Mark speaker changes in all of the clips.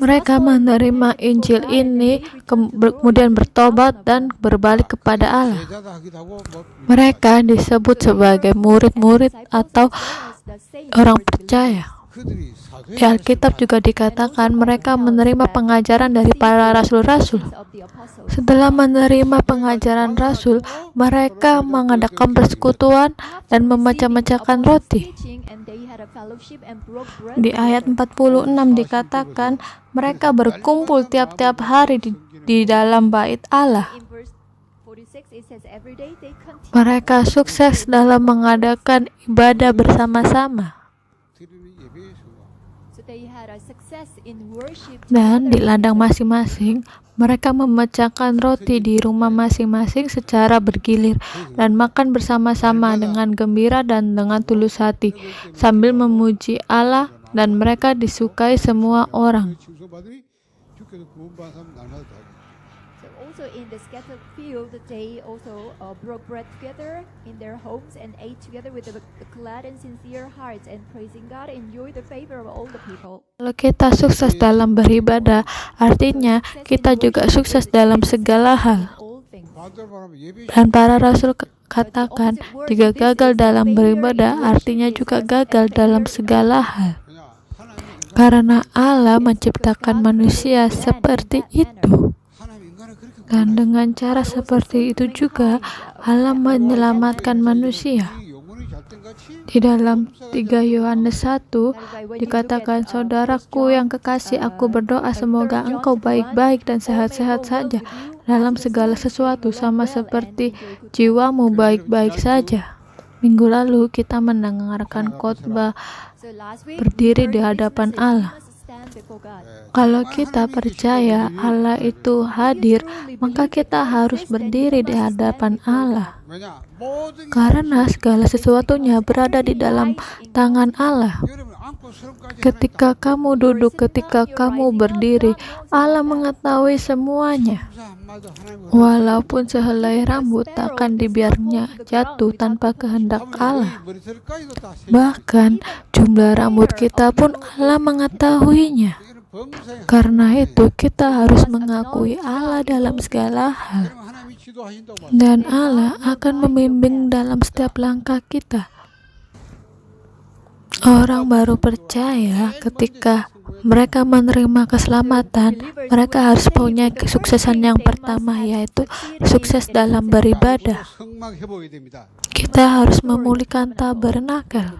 Speaker 1: Mereka menerima Injil ini, kemudian bertobat dan berbalik kepada Allah. Mereka disebut sebagai murid-murid atau orang percaya. Di Alkitab juga dikatakan mereka menerima pengajaran dari para rasul-rasul. Setelah menerima pengajaran rasul, mereka mengadakan persekutuan dan memecah-mecahkan roti. Di ayat 46 dikatakan mereka berkumpul tiap-tiap hari di dalam bait Allah. Mereka sukses dalam mengadakan ibadah bersama-sama. Dan di ladang masing-masing, mereka memecahkan roti di rumah masing-masing secara bergilir dan makan bersama-sama dengan gembira dan dengan tulus hati, sambil memuji Allah, dan mereka disukai semua orang.
Speaker 2: Also in the scattered field, they also broke bread together in their homes and ate together with a glad and sincere hearts, and praising God enjoyed the favor of all the people.
Speaker 1: Kalau kita sukses dalam beribadah, artinya kita juga sukses dalam segala hal. Dan para rasul katakan, jika gagal dalam beribadah, artinya juga gagal dalam segala hal. Karena Allah menciptakan manusia seperti itu. Dan dengan cara seperti itu juga Allah menyelamatkan manusia. Di dalam 3 Yohanes 1 dikatakan, saudaraku yang kekasih, aku berdoa semoga engkau baik-baik dan sehat-sehat saja dalam segala sesuatu, sama seperti jiwamu baik-baik saja. Minggu lalu kita mendengarkan khotbah berdiri di hadapan Allah. Kalau kita percaya Allah itu hadir, maka kita harus berdiri di hadapan Allah. Karena segala sesuatunya berada di dalam tangan Allah. Ketika kamu duduk, ketika kamu berdiri, Allah mengetahui semuanya. Walaupun sehelai rambut takkan dibiarnya jatuh tanpa kehendak Allah. Bahkan jumlah rambut kita pun Allah mengetahuinya. Karena itu kita harus mengakui Allah dalam segala hal. Dan Allah akan membimbing dalam setiap langkah kita. Orang baru percaya ketika mereka menerima keselamatan, mereka harus punya kesuksesan yang pertama, yaitu sukses dalam beribadah. Kita harus memulihkan tabernakel.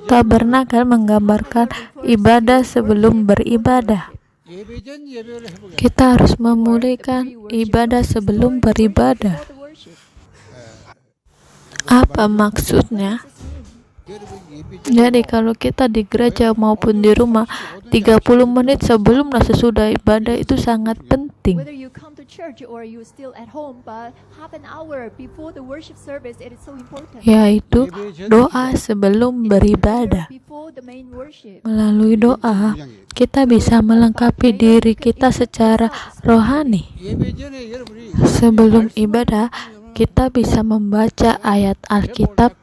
Speaker 1: Tabernakel menggambarkan ibadah sebelum beribadah. Kita harus memulihkan ibadah sebelum beribadah. Apa maksudnya? Jadi kalau kita di gereja maupun di rumah 30 menit sebelum dan sesudah ibadah itu sangat penting. Yaitu doa sebelum beribadah. Melalui doa kita bisa melengkapi diri kita secara rohani. Sebelum ibadah kita bisa membaca ayat Alkitab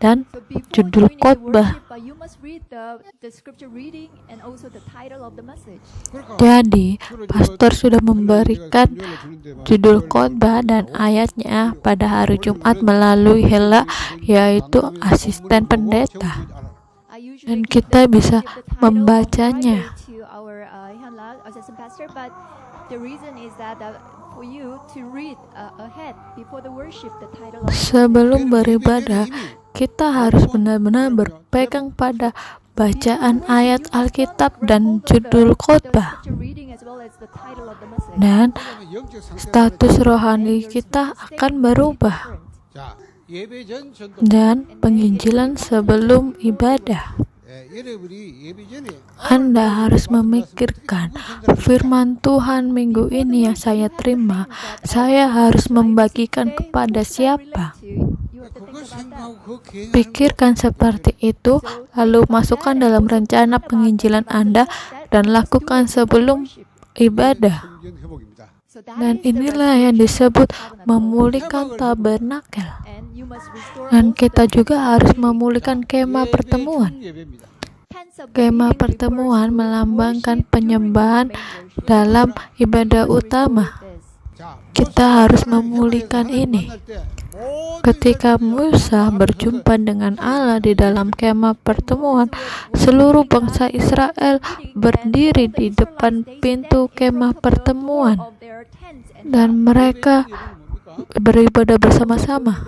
Speaker 1: dan judul khotbah. Jadi, pastor sudah memberikan judul khotbah dan ayatnya pada hari Jumat melalui Hela, yaitu asisten pendeta. Dan kita bisa membacanya. Sebelum beribadah, kita harus benar-benar berpegang pada bacaan ayat Alkitab dan judul khotbah. Dan status rohani kita akan berubah. Dan penginjilan sebelum ibadah. Anda harus memikirkan firman Tuhan minggu ini yang saya terima, saya harus membagikan kepada siapa? Pikirkan seperti itu, lalu masukkan dalam rencana penginjilan Anda dan lakukan sebelum ibadah. Dan inilah yang disebut memulihkan tabernakel. Dan kita juga harus memulihkan kemah pertemuan. Kemah pertemuan melambangkan penyembahan dalam ibadah utama. Kita harus memulihkan ini. Ketika Musa berjumpa dengan Allah di dalam kemah pertemuan, seluruh bangsa Israel berdiri di depan pintu kemah pertemuan dan mereka beribadah bersama-sama.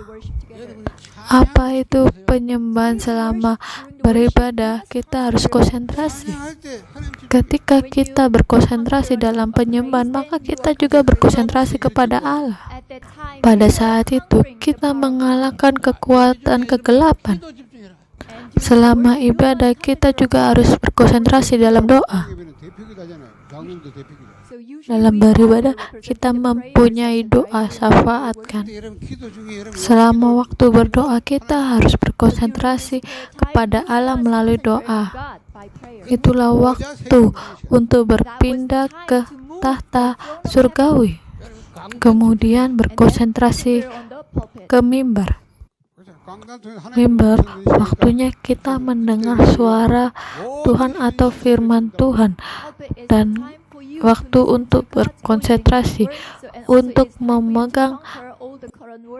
Speaker 1: Apa itu penyembahan selama beribadah? Kita harus konsentrasi. Ketika kita berkonsentrasi dalam penyembahan, maka kita juga berkonsentrasi kepada Allah. Pada saat itu, kita mengalahkan kekuatan kegelapan. Selama ibadah, kita juga harus berkonsentrasi dalam doa. Dalam beribadah, kita mempunyai doa syafaat kan. Selama waktu berdoa, kita harus berkonsentrasi kepada Allah melalui doa. Itulah waktu untuk berpindah ke tahta surgawi. Kemudian berkonsentrasi ke mimbar. Mimbar, waktunya kita mendengar suara Tuhan atau firman Tuhan, dan waktu untuk berkonsentrasi untuk memegang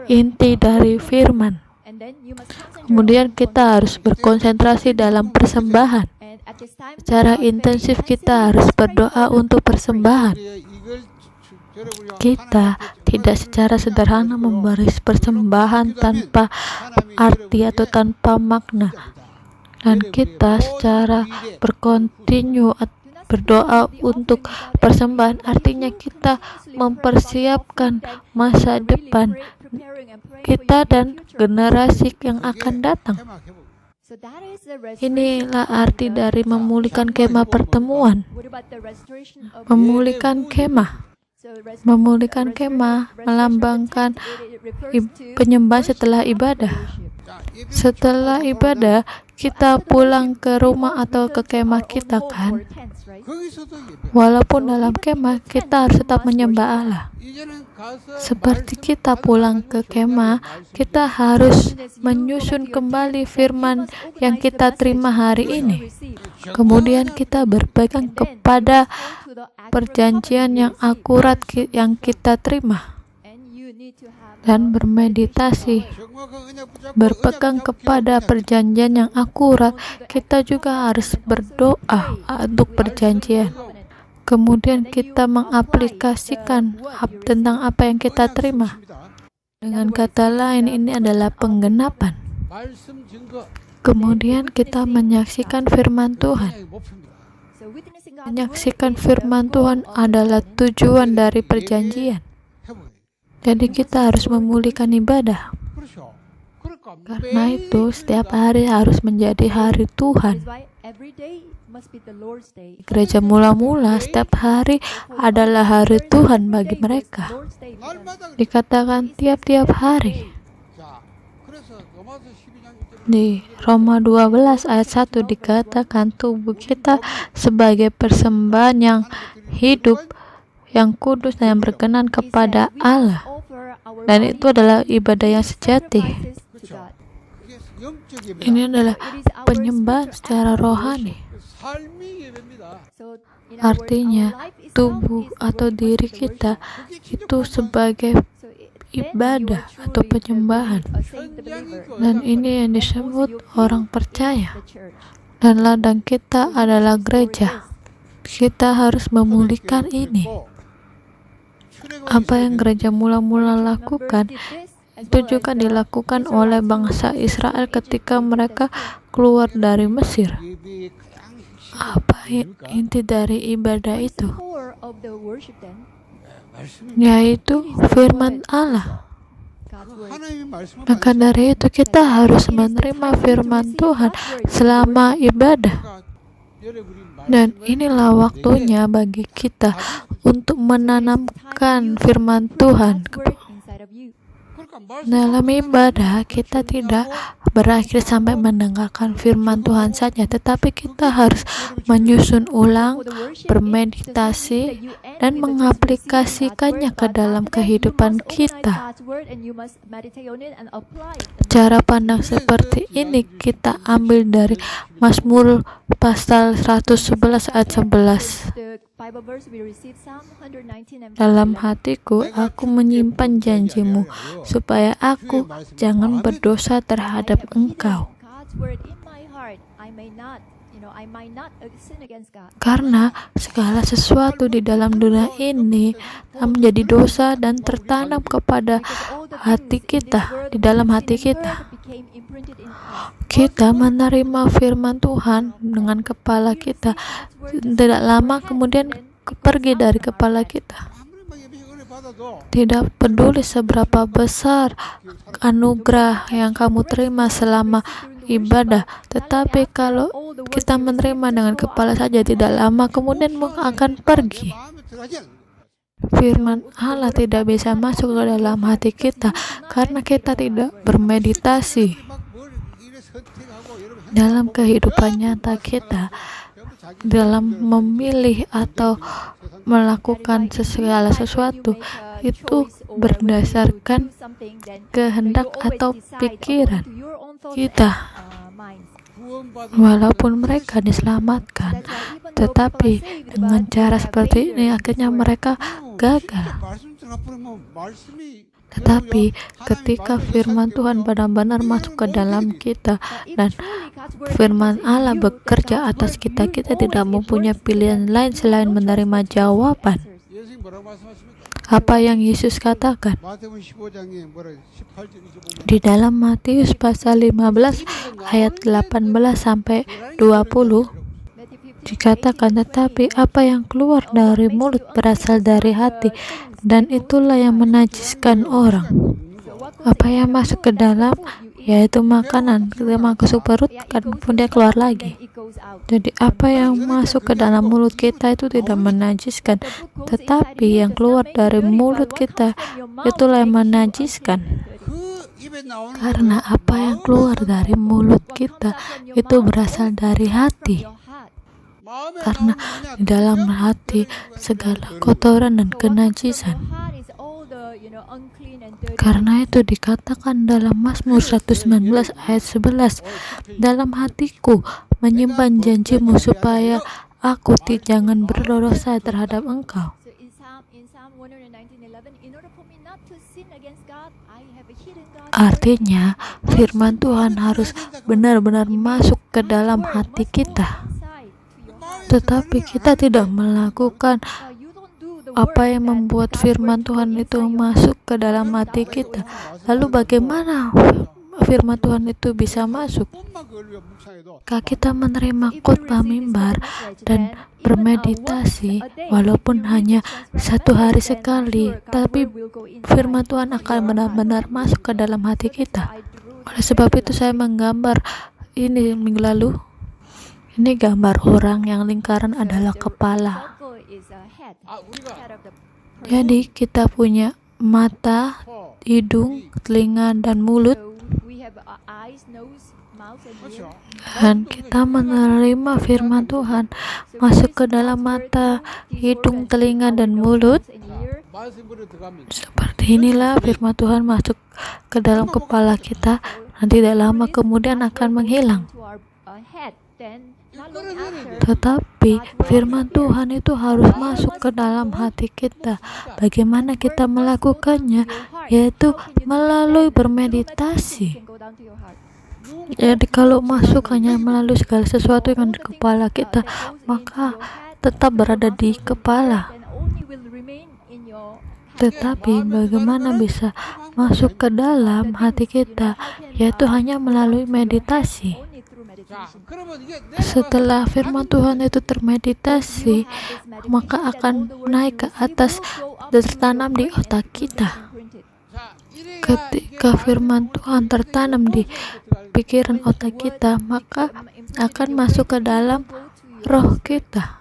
Speaker 1: inti dari firman. Kemudian kita harus berkonsentrasi dalam persembahan. Secara intensif kita harus berdoa untuk persembahan. Kita tidak secara sederhana memberi persembahan tanpa arti atau tanpa makna, dan kita secara berkontinu berdoa untuk persembahan, artinya kita mempersiapkan masa depan kita dan generasi yang akan datang. Inilah arti dari memulihkan kemah pertemuan. Memulihkan kemah melambangkan penyembahan setelah ibadah. Setelah ibadah, kita pulang ke rumah atau ke kemah kita kan. Walaupun dalam kemah, kita harus tetap menyembah Allah. Seperti kita pulang ke kemah, kita harus menyusun kembali firman yang kita terima hari ini. Kemudian kita berpegang kepada perjanjian yang akurat yang kita terima dan bermeditasi, berpegang kepada perjanjian yang akurat. Kita juga harus berdoa untuk perjanjian. Kemudian kita mengaplikasikan tentang apa yang kita terima. Dengan kata lain, ini adalah penggenapan. Kemudian kita menyaksikan firman Tuhan. Menyaksikan firman Tuhan adalah tujuan dari perjanjian. Jadi kita harus memulihkan ibadah. Karena itu setiap hari harus menjadi hari Tuhan. Gereja mula-mula setiap hari adalah hari Tuhan bagi mereka. Dikatakan tiap-tiap hari. Di Roma 12 ayat 1 dikatakan tubuh kita sebagai persembahan yang hidup, yang kudus dan yang berkenan kepada Allah. Dan itu adalah ibadah yang sejati. Ini adalah penyembahan secara rohani. Artinya tubuh atau diri kita itu sebagai ibadah atau penyembahan, dan ini yang disebut orang percaya, dan ladang kita adalah gereja. Kita harus memulihkan ini. Apa yang gereja mula-mula lakukan itu juga dilakukan oleh bangsa Israel ketika mereka keluar dari Mesir. Apa inti dari ibadah itu? Yaitu firman Allah. Maka dari itu kita harus menerima firman Tuhan selama ibadah. Dan inilah waktunya bagi kita untuk menanamkan firman Tuhan. Dalam ibadah kita tidak berakhir sampai mendengarkan firman Tuhan saja, tetapi kita harus menyusun ulang, bermeditasi, dan mengaplikasikannya ke dalam kehidupan kita. Cara pandang seperti ini kita ambil dari Mazmur pasal 111 ayat 11. Dalam hatiku aku menyimpan janjimu, supaya aku jangan berdosa terhadap engkau. Karena segala sesuatu di dalam dunia ini menjadi dosa dan tertanam kepada hati kita, di dalam hati kita. Kita menerima firman Tuhan dengan kepala kita, tidak lama kemudian pergi dari kepala kita. Tidak peduli seberapa besar anugerah yang kamu terima selama ibadah, tetapi kalau kita menerima dengan kepala saja, tidak lama kemudian akan pergi. Firman Allah tidak bisa masuk ke dalam hati kita karena kita tidak bermeditasi. Dalam kehidupan nyata kita, dalam memilih atau melakukan segala sesuatu, itu berdasarkan kehendak atau pikiran kita. Walaupun mereka diselamatkan, tetapi dengan cara seperti ini akhirnya mereka gagal. Tetapi ketika firman Tuhan benar-benar masuk ke dalam kita dan firman Allah bekerja atas kita, kita tidak mempunyai pilihan lain selain menerima jawaban. Apa yang Yesus katakan di dalam Matius pasal 15 ayat 18 sampai 20, dikatakan, tetapi apa yang keluar dari mulut berasal dari hati, dan itulah yang menajiskan orang. Apa yang masuk ke dalam, yaitu makanan, ketika masuk perut kemudian keluar lagi. Jadi apa yang masuk ke dalam mulut kita itu tidak menajiskan, tetapi yang keluar dari mulut kita itulah yang menajiskan. Karena apa yang keluar dari mulut kita itu berasal dari hati. Karena di dalam hati segala kotoran dan kenajisan. Karena itu dikatakan dalam Mazmur 119 ayat 11, dalam hatiku menyimpan janjimu supaya aku jangan berdosa terhadap engkau. Artinya firman Tuhan harus benar-benar masuk ke dalam hati kita. Tetapi kita tidak melakukan apa yang membuat firman Tuhan itu masuk ke dalam hati kita. Lalu bagaimana firman Tuhan itu bisa masuk? Jika kita menerima khotbah mimbar dan bermeditasi, walaupun hanya 1 hari sekali, tapi firman Tuhan akan benar-benar masuk ke dalam hati kita. Oleh sebab itu saya menggambar ini minggu lalu. Ini gambar orang yang lingkaran adalah kepala. Jadi kita punya mata, hidung, telinga, dan mulut. Dan kita menerima firman Tuhan masuk ke dalam mata, hidung, telinga, dan mulut. Seperti inilah firman Tuhan masuk ke dalam kepala kita, dan tidak lama kemudian akan menghilang. Tetapi firman Tuhan itu harus masuk ke dalam hati kita. Bagaimana kita melakukannya? Yaitu melalui bermeditasi. Jadi kalau masuk hanya melalui segala sesuatu yang di kepala kita, maka tetap berada di kepala. Tetapi bagaimana bisa masuk ke dalam hati kita? Yaitu hanya melalui meditasi. Setelah firman Tuhan itu termeditasi, maka akan naik ke atas dan tertanam di otak kita. Ketika firman Tuhan tertanam di pikiran otak kita, maka akan masuk ke dalam roh kita.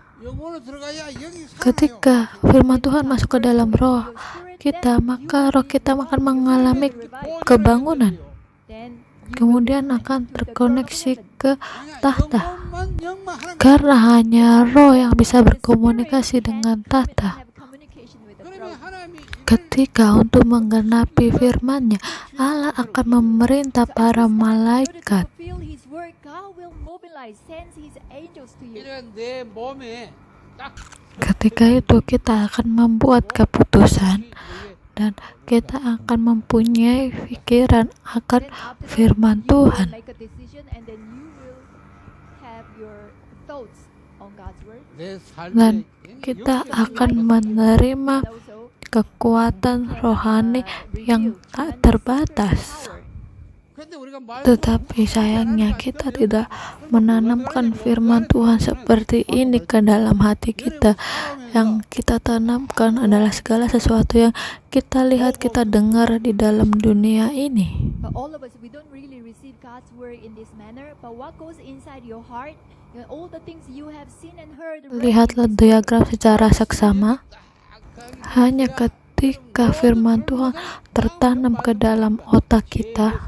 Speaker 1: Ketika firman Tuhan masuk ke dalam roh kita, maka roh kita akan mengalami kebangunan. kemudian akan terkoneksi ke tahta. Karena hanya roh yang bisa berkomunikasi dengan tahta. Ketika untuk menggenapi firman-Nya, Allah akan memerintah para malaikat. Ketika itu kita akan membuat keputusan dan kita akan mempunyai pikiran akan firman Tuhan. Dan kita akan menerima kekuatan rohani yang tak terbatas. Tetapi sayangnya kita tidak menanamkan firman Tuhan seperti ini ke dalam hati kita. Yang kita tanamkan adalah segala sesuatu yang kita lihat, kita dengar di dalam dunia ini. Lihatlah diagram secara seksama. Hanya ketika firman Tuhan tertanam ke dalam otak kita,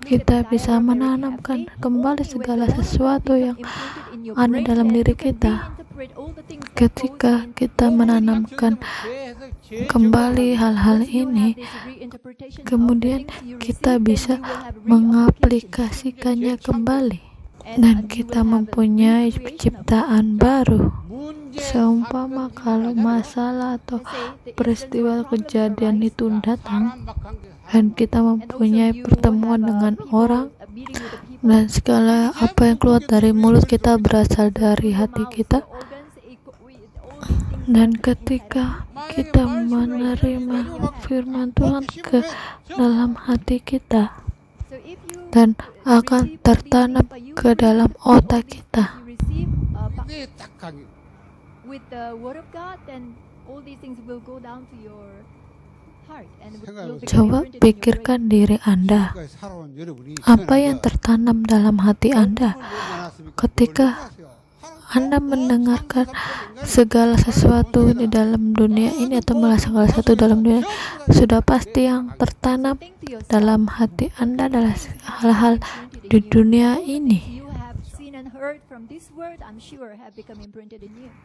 Speaker 1: kita bisa menanamkan kembali segala sesuatu yang ada dalam diri kita. Ketika kita menanamkan kembali hal-hal ini, kemudian kita bisa mengaplikasikannya kembali, dan kita mempunyai ciptaan baru. Seumpama kalau masalah atau peristiwa kejadian itu datang dan kita mempunyai pertemuan dengan orang, dan segala apa yang keluar dari mulut kita berasal dari hati kita, dan ketika kita menerima firman Tuhan ke dalam hati kita dan akan tertanam ke dalam otak kita. With the word of God, then all these things will go down to your heart and will be
Speaker 3: Coba pikirkan diri Anda. Apa yang tertanam dalam hati Anda ketika Anda mendengarkan segala sesuatu di dalam dunia ini, atau malah segala sesuatu dalam dunia, sudah pasti yang tertanam dalam hati Anda adalah hal-hal di dunia ini.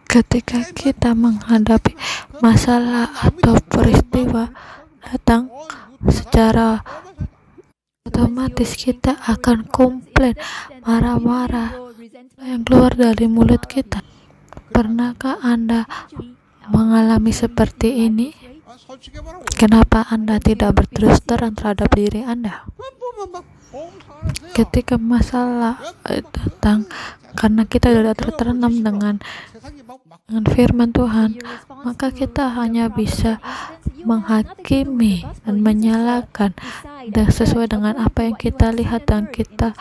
Speaker 3: Ketika kita menghadapi masalah atau peristiwa datang, secara otomatis kita akan komplain, marah-marah yang keluar dari mulut kita. Pernahkah Anda mengalami seperti ini? Kenapa Anda tidak berterus terang terhadap diri Anda? Ketika masalah datang, karena kita tidak tertanam dengan firman Tuhan, maka kita hanya bisa menghakimi dan menyalahkan dan sesuai dengan apa yang kita lihat dan kita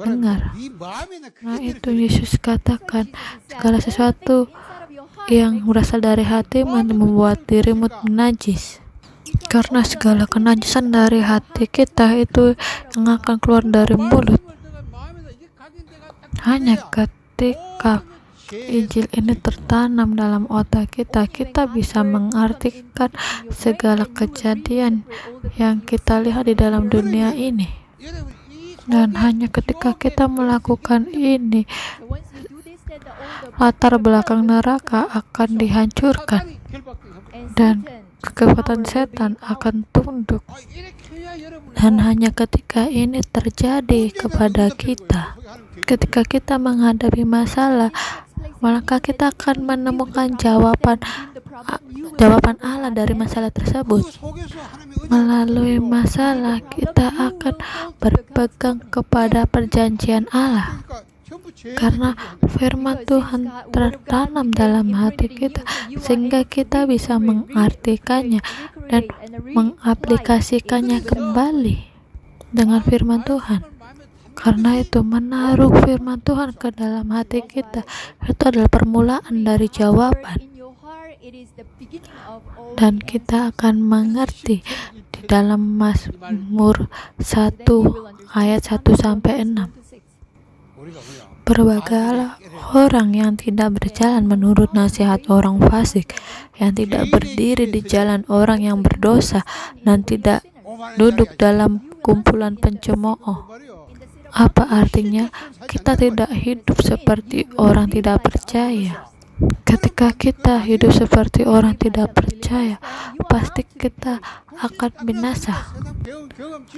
Speaker 3: dengar. Nah, itu Yesus katakan, segala sesuatu yang berasal dari hati membuat dirimu najis. Karena segala kenajisan dari hati kita itu yang akan keluar dari mulut. Hanya ketika Injil ini tertanam dalam otak kita, kita bisa mengartikan segala kejadian yang kita lihat di dalam dunia ini. Dan hanya ketika kita melakukan ini, latar belakang neraka akan dihancurkan dan kekuatan setan akan tunduk. Dan hanya ketika ini terjadi kepada kita, ketika kita menghadapi masalah, maka kita akan menemukan jawaban Allah dari masalah tersebut. Melalui masalah, kita akan berpegang kepada perjanjian Allah. Karena firman Tuhan tertanam dalam hati kita, sehingga kita bisa mengartikannya dan mengaplikasikannya kembali dengan firman Tuhan. Karena itu, menaruh firman Tuhan ke dalam hati kita itu adalah permulaan dari jawaban. Dan kita akan mengerti di dalam Mazmur 1 ayat 1-6. Berbagailah orang yang tidak berjalan menurut nasihat orang fasik, yang tidak berdiri di jalan orang yang berdosa, dan tidak duduk dalam
Speaker 1: kumpulan pencemooh. Apa artinya? Kita tidak hidup seperti orang tidak percaya. Ketika kita hidup seperti orang tidak percaya, pasti kita akan binasa.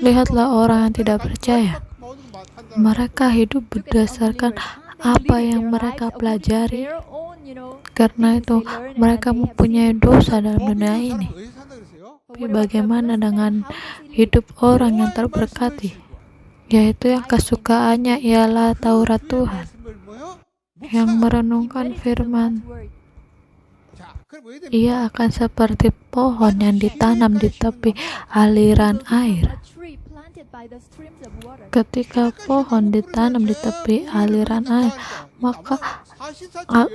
Speaker 1: Lihatlah orang yang tidak percaya. Mereka hidup berdasarkan apa yang mereka pelajari. Karena itu, mereka mempunyai dosa dalam dunia ini. Tapi bagaimana dengan hidup orang yang terberkati? Yaitu yang kesukaannya ialah Taurat Tuhan, yang merenungkan firman. Ia akan seperti pohon yang ditanam di tepi aliran air. Ketika pohon ditanam di tepi aliran air, maka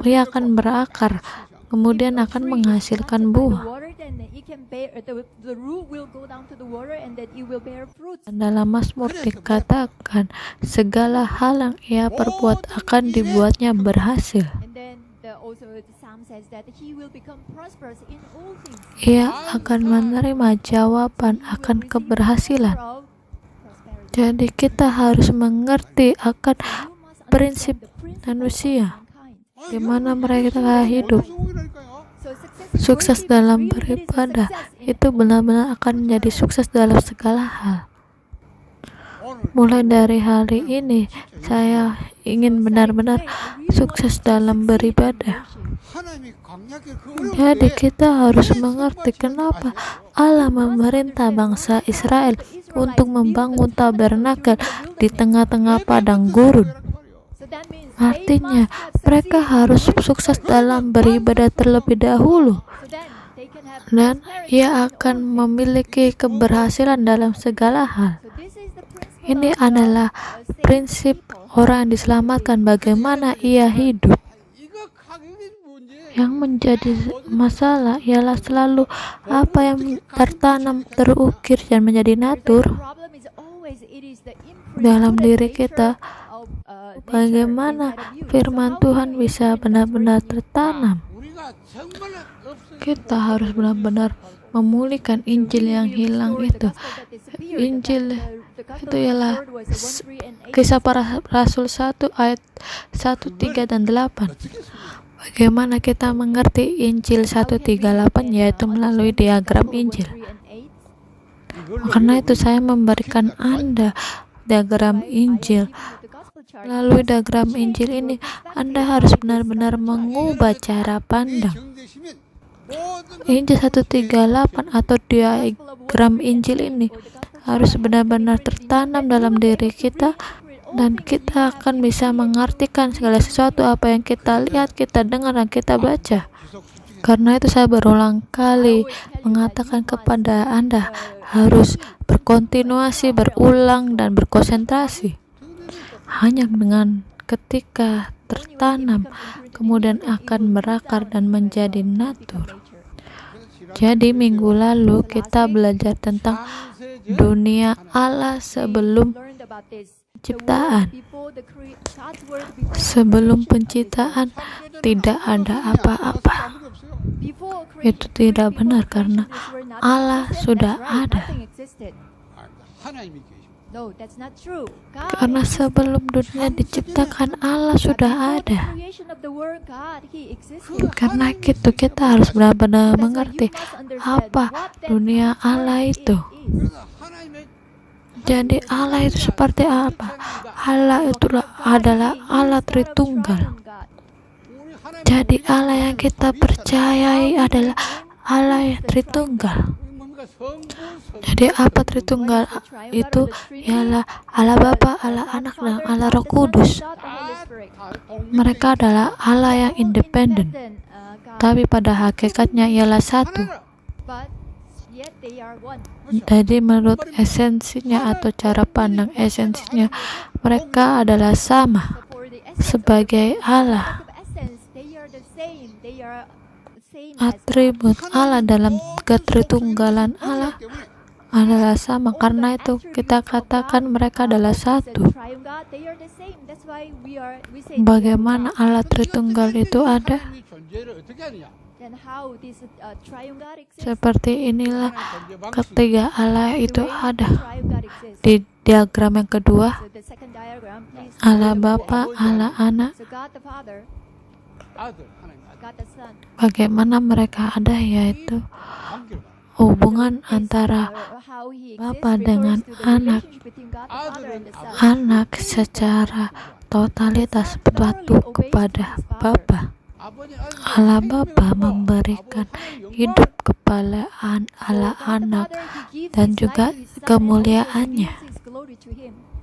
Speaker 1: ia akan berakar, kemudian akan menghasilkan buah. Dan dalam Mazmur dikatakan, segala hal yang ia perbuat akan dibuatnya berhasil. Ia akan menerima jawaban akan keberhasilan. Jadi kita harus mengerti akan prinsip manusia, di mana mereka hidup. Sukses dalam beribadah itu benar-benar akan menjadi sukses dalam segala hal. Mulai dari hari ini, saya ingin benar-benar sukses dalam beribadah. Jadi kita harus mengerti kenapa Allah memerintah bangsa Israel untuk membangun tabernakel di tengah-tengah padang gurun. Artinya, mereka harus sukses dalam beribadah terlebih dahulu, dan ia akan memiliki keberhasilan dalam segala hal. Ini adalah prinsip orang yang diselamatkan, bagaimana ia hidup. Yang menjadi masalah ialah selalu apa yang tertanam, terukir, dan menjadi natur dalam diri kita. Bagaimana firman Tuhan bisa benar-benar tertanam? Kita harus benar-benar memulihkan Injil yang hilang itu. Injil itu ialah Kisah Para Rasul 1 ayat 1, 3, dan 8. Bagaimana kita mengerti Injil 138, yaitu melalui diagram Injil. Karena itu saya memberikan Anda diagram Injil. Melalui diagram Injil ini, Anda harus benar-benar mengubah cara pandang. Injil 138 atau diagram Injil ini harus benar-benar tertanam dalam diri kita, dan kita akan bisa mengartikan segala sesuatu apa yang kita lihat, kita dengar, dan kita baca. Karena itu saya berulang kali mengatakan kepada Anda harus berkontinuasi, berulang, dan berkonsentrasi. Hanya dengan ketika tertanam, kemudian akan berakar dan menjadi natur. Jadi minggu lalu kita belajar tentang dunia Allah sebelum penciptaan. Sebelum penciptaan tidak ada apa-apa. Itu tidak benar karena Allah sudah ada. Karena sebelum dunia diciptakan Allah sudah ada. Karena itu kita harus benar-benar mengerti apa dunia Allah itu. Jadi Allah itu seperti apa? Allah itulah adalah Allah Tritunggal. Jadi Allah yang kita percayai adalah Allah yang Tritunggal. Jadi apa Tritunggal itu? Ialah Allah Bapa, Allah Anak, dan Allah Roh Kudus. Mereka adalah Allah yang independen, tapi pada hakikatnya ialah satu. Jadi menurut esensinya atau cara pandang esensinya, mereka adalah sama sebagai Allah. Atribut Allah dalam ketritunggalan Allah adalah sama. Karena itu kita katakan mereka adalah satu. Bagaimana Allah Tritunggal itu ada?
Speaker 2: Then how this triune God exists?
Speaker 3: Seperti inilah ketiga Allah itu ada.
Speaker 2: Triune God exists.
Speaker 3: Di diagram yang kedua,
Speaker 2: So the second diagram, please.
Speaker 3: Allah Bapa, Allah Anak,
Speaker 2: So God the Father,
Speaker 4: 아들 하나님 아들
Speaker 2: God the Son.
Speaker 3: bagaimana mereka ada, yaitu
Speaker 4: 관계를 말합니다.
Speaker 3: hubungan antara
Speaker 2: How he
Speaker 3: Bapa
Speaker 2: exists
Speaker 3: dengan
Speaker 2: refers to the
Speaker 3: anak.
Speaker 2: relationship between God the Father and the Son.
Speaker 3: Anak secara totalitas patuh kepada Bapa.
Speaker 4: 아버지
Speaker 3: Allah Bapa memberikan hidup kepada Allah Anak dan juga kemuliaannya.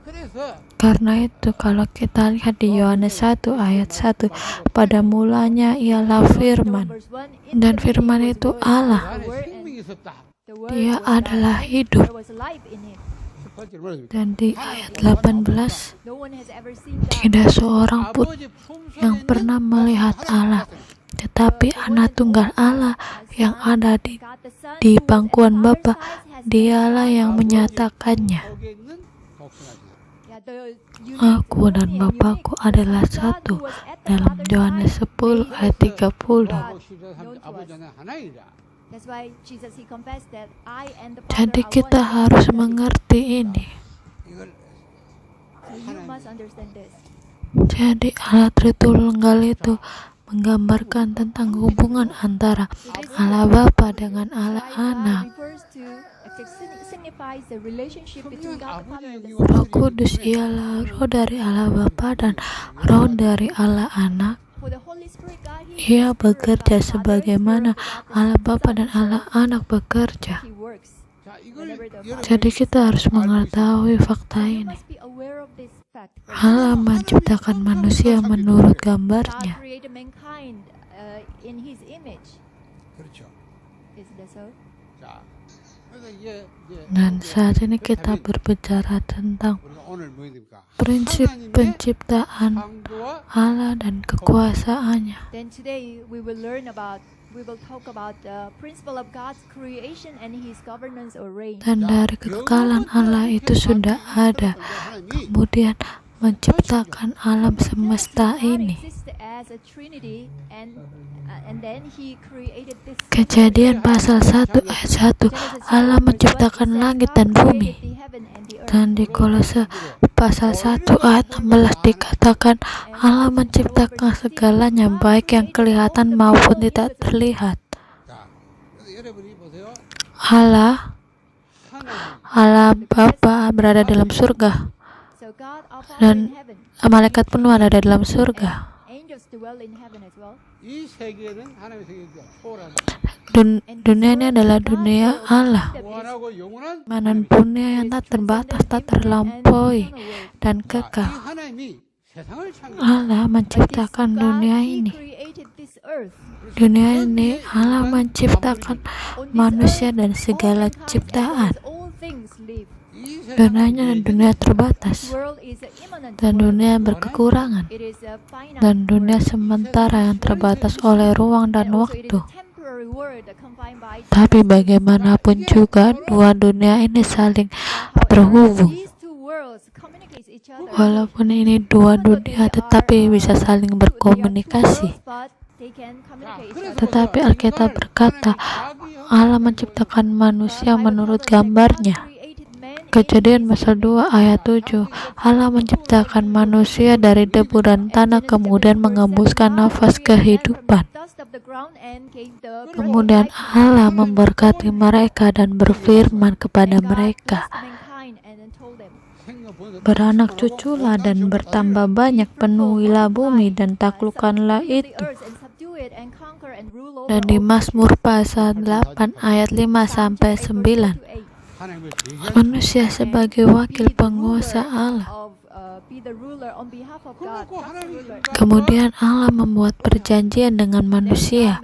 Speaker 4: 그래서
Speaker 3: Karena itu kalau kita lihat di Yohanes 1 ayat 1, pada mulanya ialah firman, dan firman itu Allah.
Speaker 4: 그 안에 생명이 있었다.
Speaker 3: Dia adalah hidup. Dan di ayat 18, tidak seorang pun yang pernah melihat Allah, tetapi anak tunggal Allah yang ada di pangkuan Bapa, dialah yang menyatakannya.
Speaker 4: 거기에 있는 독생하시나.
Speaker 3: Aku dan Bapakku adalah satu, dalam Yohanes 10 ayat 30.
Speaker 4: 아버지 안에 하나이라.
Speaker 3: Jadi kita harus mengerti ini.
Speaker 4: 이걸
Speaker 2: You must understand this.
Speaker 3: Jadi Allah Tritunggal itu menggambarkan tentang hubungan antara Allah Bapa dengan Allah Anak.
Speaker 2: Signifies the relationship between God the Father and the
Speaker 3: Roh
Speaker 2: Son.
Speaker 3: Kudus ialah roh dari Allah Bapa dan roh dari Allah Anak.
Speaker 2: For the Holy Spirit, God, He
Speaker 3: Ia bekerja sebagaimana Allah Bapa dan Allah Anak bekerja.
Speaker 2: He works.
Speaker 4: 자 이걸
Speaker 3: Jadi kita harus mengetahui fakta
Speaker 2: You
Speaker 3: ini.
Speaker 2: must be aware of this fact.
Speaker 3: Allah menciptakan manusia menurut
Speaker 2: God
Speaker 3: gambarnya.
Speaker 2: created mankind in His image.
Speaker 4: 그렇죠.
Speaker 2: Is that so?
Speaker 4: 자 그래서 이제
Speaker 3: Dan saat ini kita berbicara tentang
Speaker 4: 우리가 오늘 뭐 됩니까?
Speaker 3: prinsip penciptaan
Speaker 4: 창조와
Speaker 3: Allah dan kekuasaannya.
Speaker 2: Then today we will talk about the principle of God's creation and His governance or reign.
Speaker 3: Dan dari kekekalan Allah itu sudah ada, kemudian menciptakan alam semesta
Speaker 2: God
Speaker 3: ini.
Speaker 2: exists as a Trinity and then He created this.
Speaker 3: Kejadian pasal 1 ayat 1, Allah menciptakan langit dan bumi.
Speaker 2: The heaven and the earth.
Speaker 3: Dan di Kolose pasal 1 ayat 16 dikatakan Allah menciptakan segalanya, baik yang kelihatan maupun tidak terlihat.
Speaker 4: 자 그래서 여러분이 보세요.
Speaker 3: Allah Bapa berada dalam surga,
Speaker 2: So God our Father
Speaker 3: dan
Speaker 2: in heaven.
Speaker 3: malaikat penuh ada dalam surga.
Speaker 2: Angels dwell in heaven as well.
Speaker 4: 이 세계는 하나님의 세계가 초월한
Speaker 3: Dunia ini adalah dunia Allah,
Speaker 4: 무한하고 영원한
Speaker 3: mana dunia yang tak terbatas, tak terlampaui, dan
Speaker 4: 이
Speaker 3: kekal.
Speaker 4: 하나님이 세상을 창조.
Speaker 3: Allah menciptakan dunia ini. Dunia ini Allah menciptakan manusia dan segala ciptaan.
Speaker 4: 이
Speaker 3: Dunianya dunia terbatas, dan dunia berkekurangan, dan dunia sementara yang terbatas oleh ruang dan waktu. Tapi bagaimanapun juga dua dunia ini saling terhubung. Walaupun ini dua dunia tetapi bisa saling berkomunikasi. Tetapi Alkitab berkata Allah menciptakan manusia menurut gambarnya. Kejadian pasal 2 ayat 7, Allah menciptakan manusia dari debu dan tanah, kemudian mengembuskan nafas kehidupan. Kemudian Allah memberkati mereka dan berfirman kepada mereka, beranak cuculah dan bertambah banyak, penuhilah bumi dan taklukkanlah itu. Dan di Mazmur pasal 8 ayat 5-9, manusia sebagai wakil penguasa Allah. Kemudian Allah membuat perjanjian dengan manusia.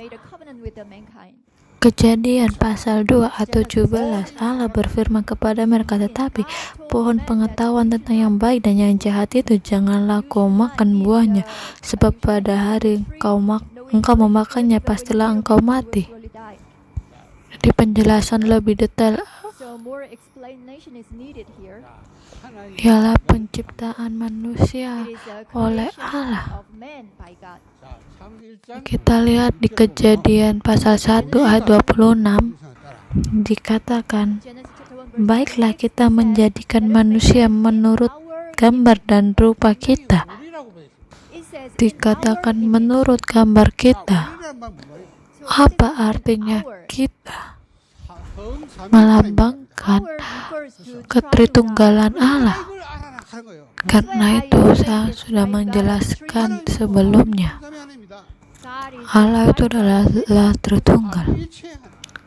Speaker 3: Kejadian pasal 2 atau 17, Allah berfirman kepada mereka, tetapi pohon pengetahuan tentang yang baik dan yang jahat itu janganlah kau makan buahnya, sebab pada hari engkau memakannya pastilah engkau mati. Di penjelasan lebih detail
Speaker 2: more explanation is needed here.
Speaker 4: 하나님
Speaker 3: ialah penciptaan manusia
Speaker 2: It is a
Speaker 3: oleh
Speaker 2: creation
Speaker 3: Allah.
Speaker 2: of man by God.
Speaker 4: 자, 창세기 1장
Speaker 3: Kita lihat di Kejadian pasal 1 ayat 26 dikatakan,
Speaker 2: Genesis chapter 1 verse
Speaker 3: baiklah
Speaker 2: 26
Speaker 3: kita
Speaker 2: says,
Speaker 3: menjadikan
Speaker 2: "Let us
Speaker 3: manusia
Speaker 2: make man in
Speaker 3: menurut
Speaker 2: our
Speaker 3: gambar dan rupa kita.
Speaker 4: 우리라고 보냈어요.
Speaker 2: It says, "In
Speaker 3: Dikatakan
Speaker 2: our image."
Speaker 3: menurut gambar
Speaker 4: 자,
Speaker 3: kita.
Speaker 4: 우리란 말 뭐예요?
Speaker 2: So what
Speaker 3: Apa
Speaker 2: does it mean,
Speaker 3: artinya
Speaker 2: our?
Speaker 3: kita?
Speaker 4: 성삼위
Speaker 3: Melambangkan
Speaker 2: Our refers to
Speaker 3: ketritunggalan Allah.
Speaker 4: 이걸 알아라 하는 거예요.
Speaker 3: Karena itu saya sudah menjelaskan sebelumnya.
Speaker 4: 성삼위 하나님입니다.
Speaker 2: God is
Speaker 3: Allah itu adalah Tritunggal.
Speaker 4: 일체한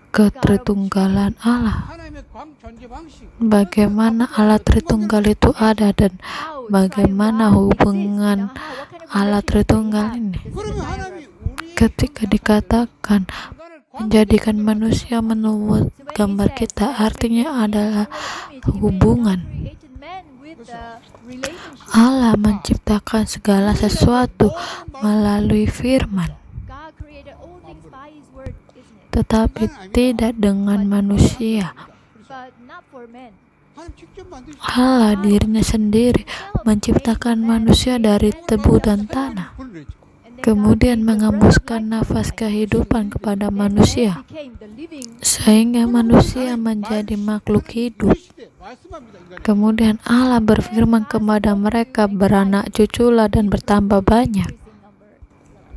Speaker 3: Ketritunggalan Allah.
Speaker 4: 하나님의 존재 방식.
Speaker 3: Bagaimana Allah Tritunggal itu ada dan
Speaker 2: how
Speaker 3: bagaimana
Speaker 2: triune God
Speaker 3: hubungan
Speaker 2: exists, what kind of
Speaker 3: Allah
Speaker 2: relationship they
Speaker 3: Tritunggal
Speaker 2: have.
Speaker 3: ini.
Speaker 2: This is
Speaker 4: 그러면
Speaker 2: the
Speaker 4: 하나님이
Speaker 2: diagram.
Speaker 4: 우리
Speaker 3: Ketika dikatakan
Speaker 4: 인간을
Speaker 3: menjadikan manusia menurut
Speaker 2: So when it
Speaker 3: gambar
Speaker 2: says,
Speaker 3: kita,
Speaker 2: "Let us
Speaker 3: artinya
Speaker 2: make man in
Speaker 3: adalah
Speaker 2: our image," it means
Speaker 3: hubungan.
Speaker 2: God created man with the relationship.
Speaker 3: Allah menciptakan segala sesuatu melalui firman,
Speaker 2: God created all things by His word, isn't it?
Speaker 3: tetapi tidak dengan manusia.
Speaker 2: But not for man.
Speaker 4: 하나님 직접 만드신
Speaker 3: Allah dirinya sendiri menciptakan manusia dari tebu dan tanah,
Speaker 4: 불러냈죠.
Speaker 2: And then
Speaker 3: kemudian
Speaker 2: God gave the breath
Speaker 3: mengembuskan
Speaker 2: of life
Speaker 3: nafas
Speaker 2: into man.
Speaker 3: kehidupan kepada
Speaker 2: Then man
Speaker 3: manusia,
Speaker 2: became the living
Speaker 3: sehingga manusia menjadi makhluk hidup.
Speaker 4: 그 시대 말씀합니다. 인간이.
Speaker 3: Kemudian Allah berfirman kepada mereka, beranak cuculah dan bertambah banyak.
Speaker 2: increasing number.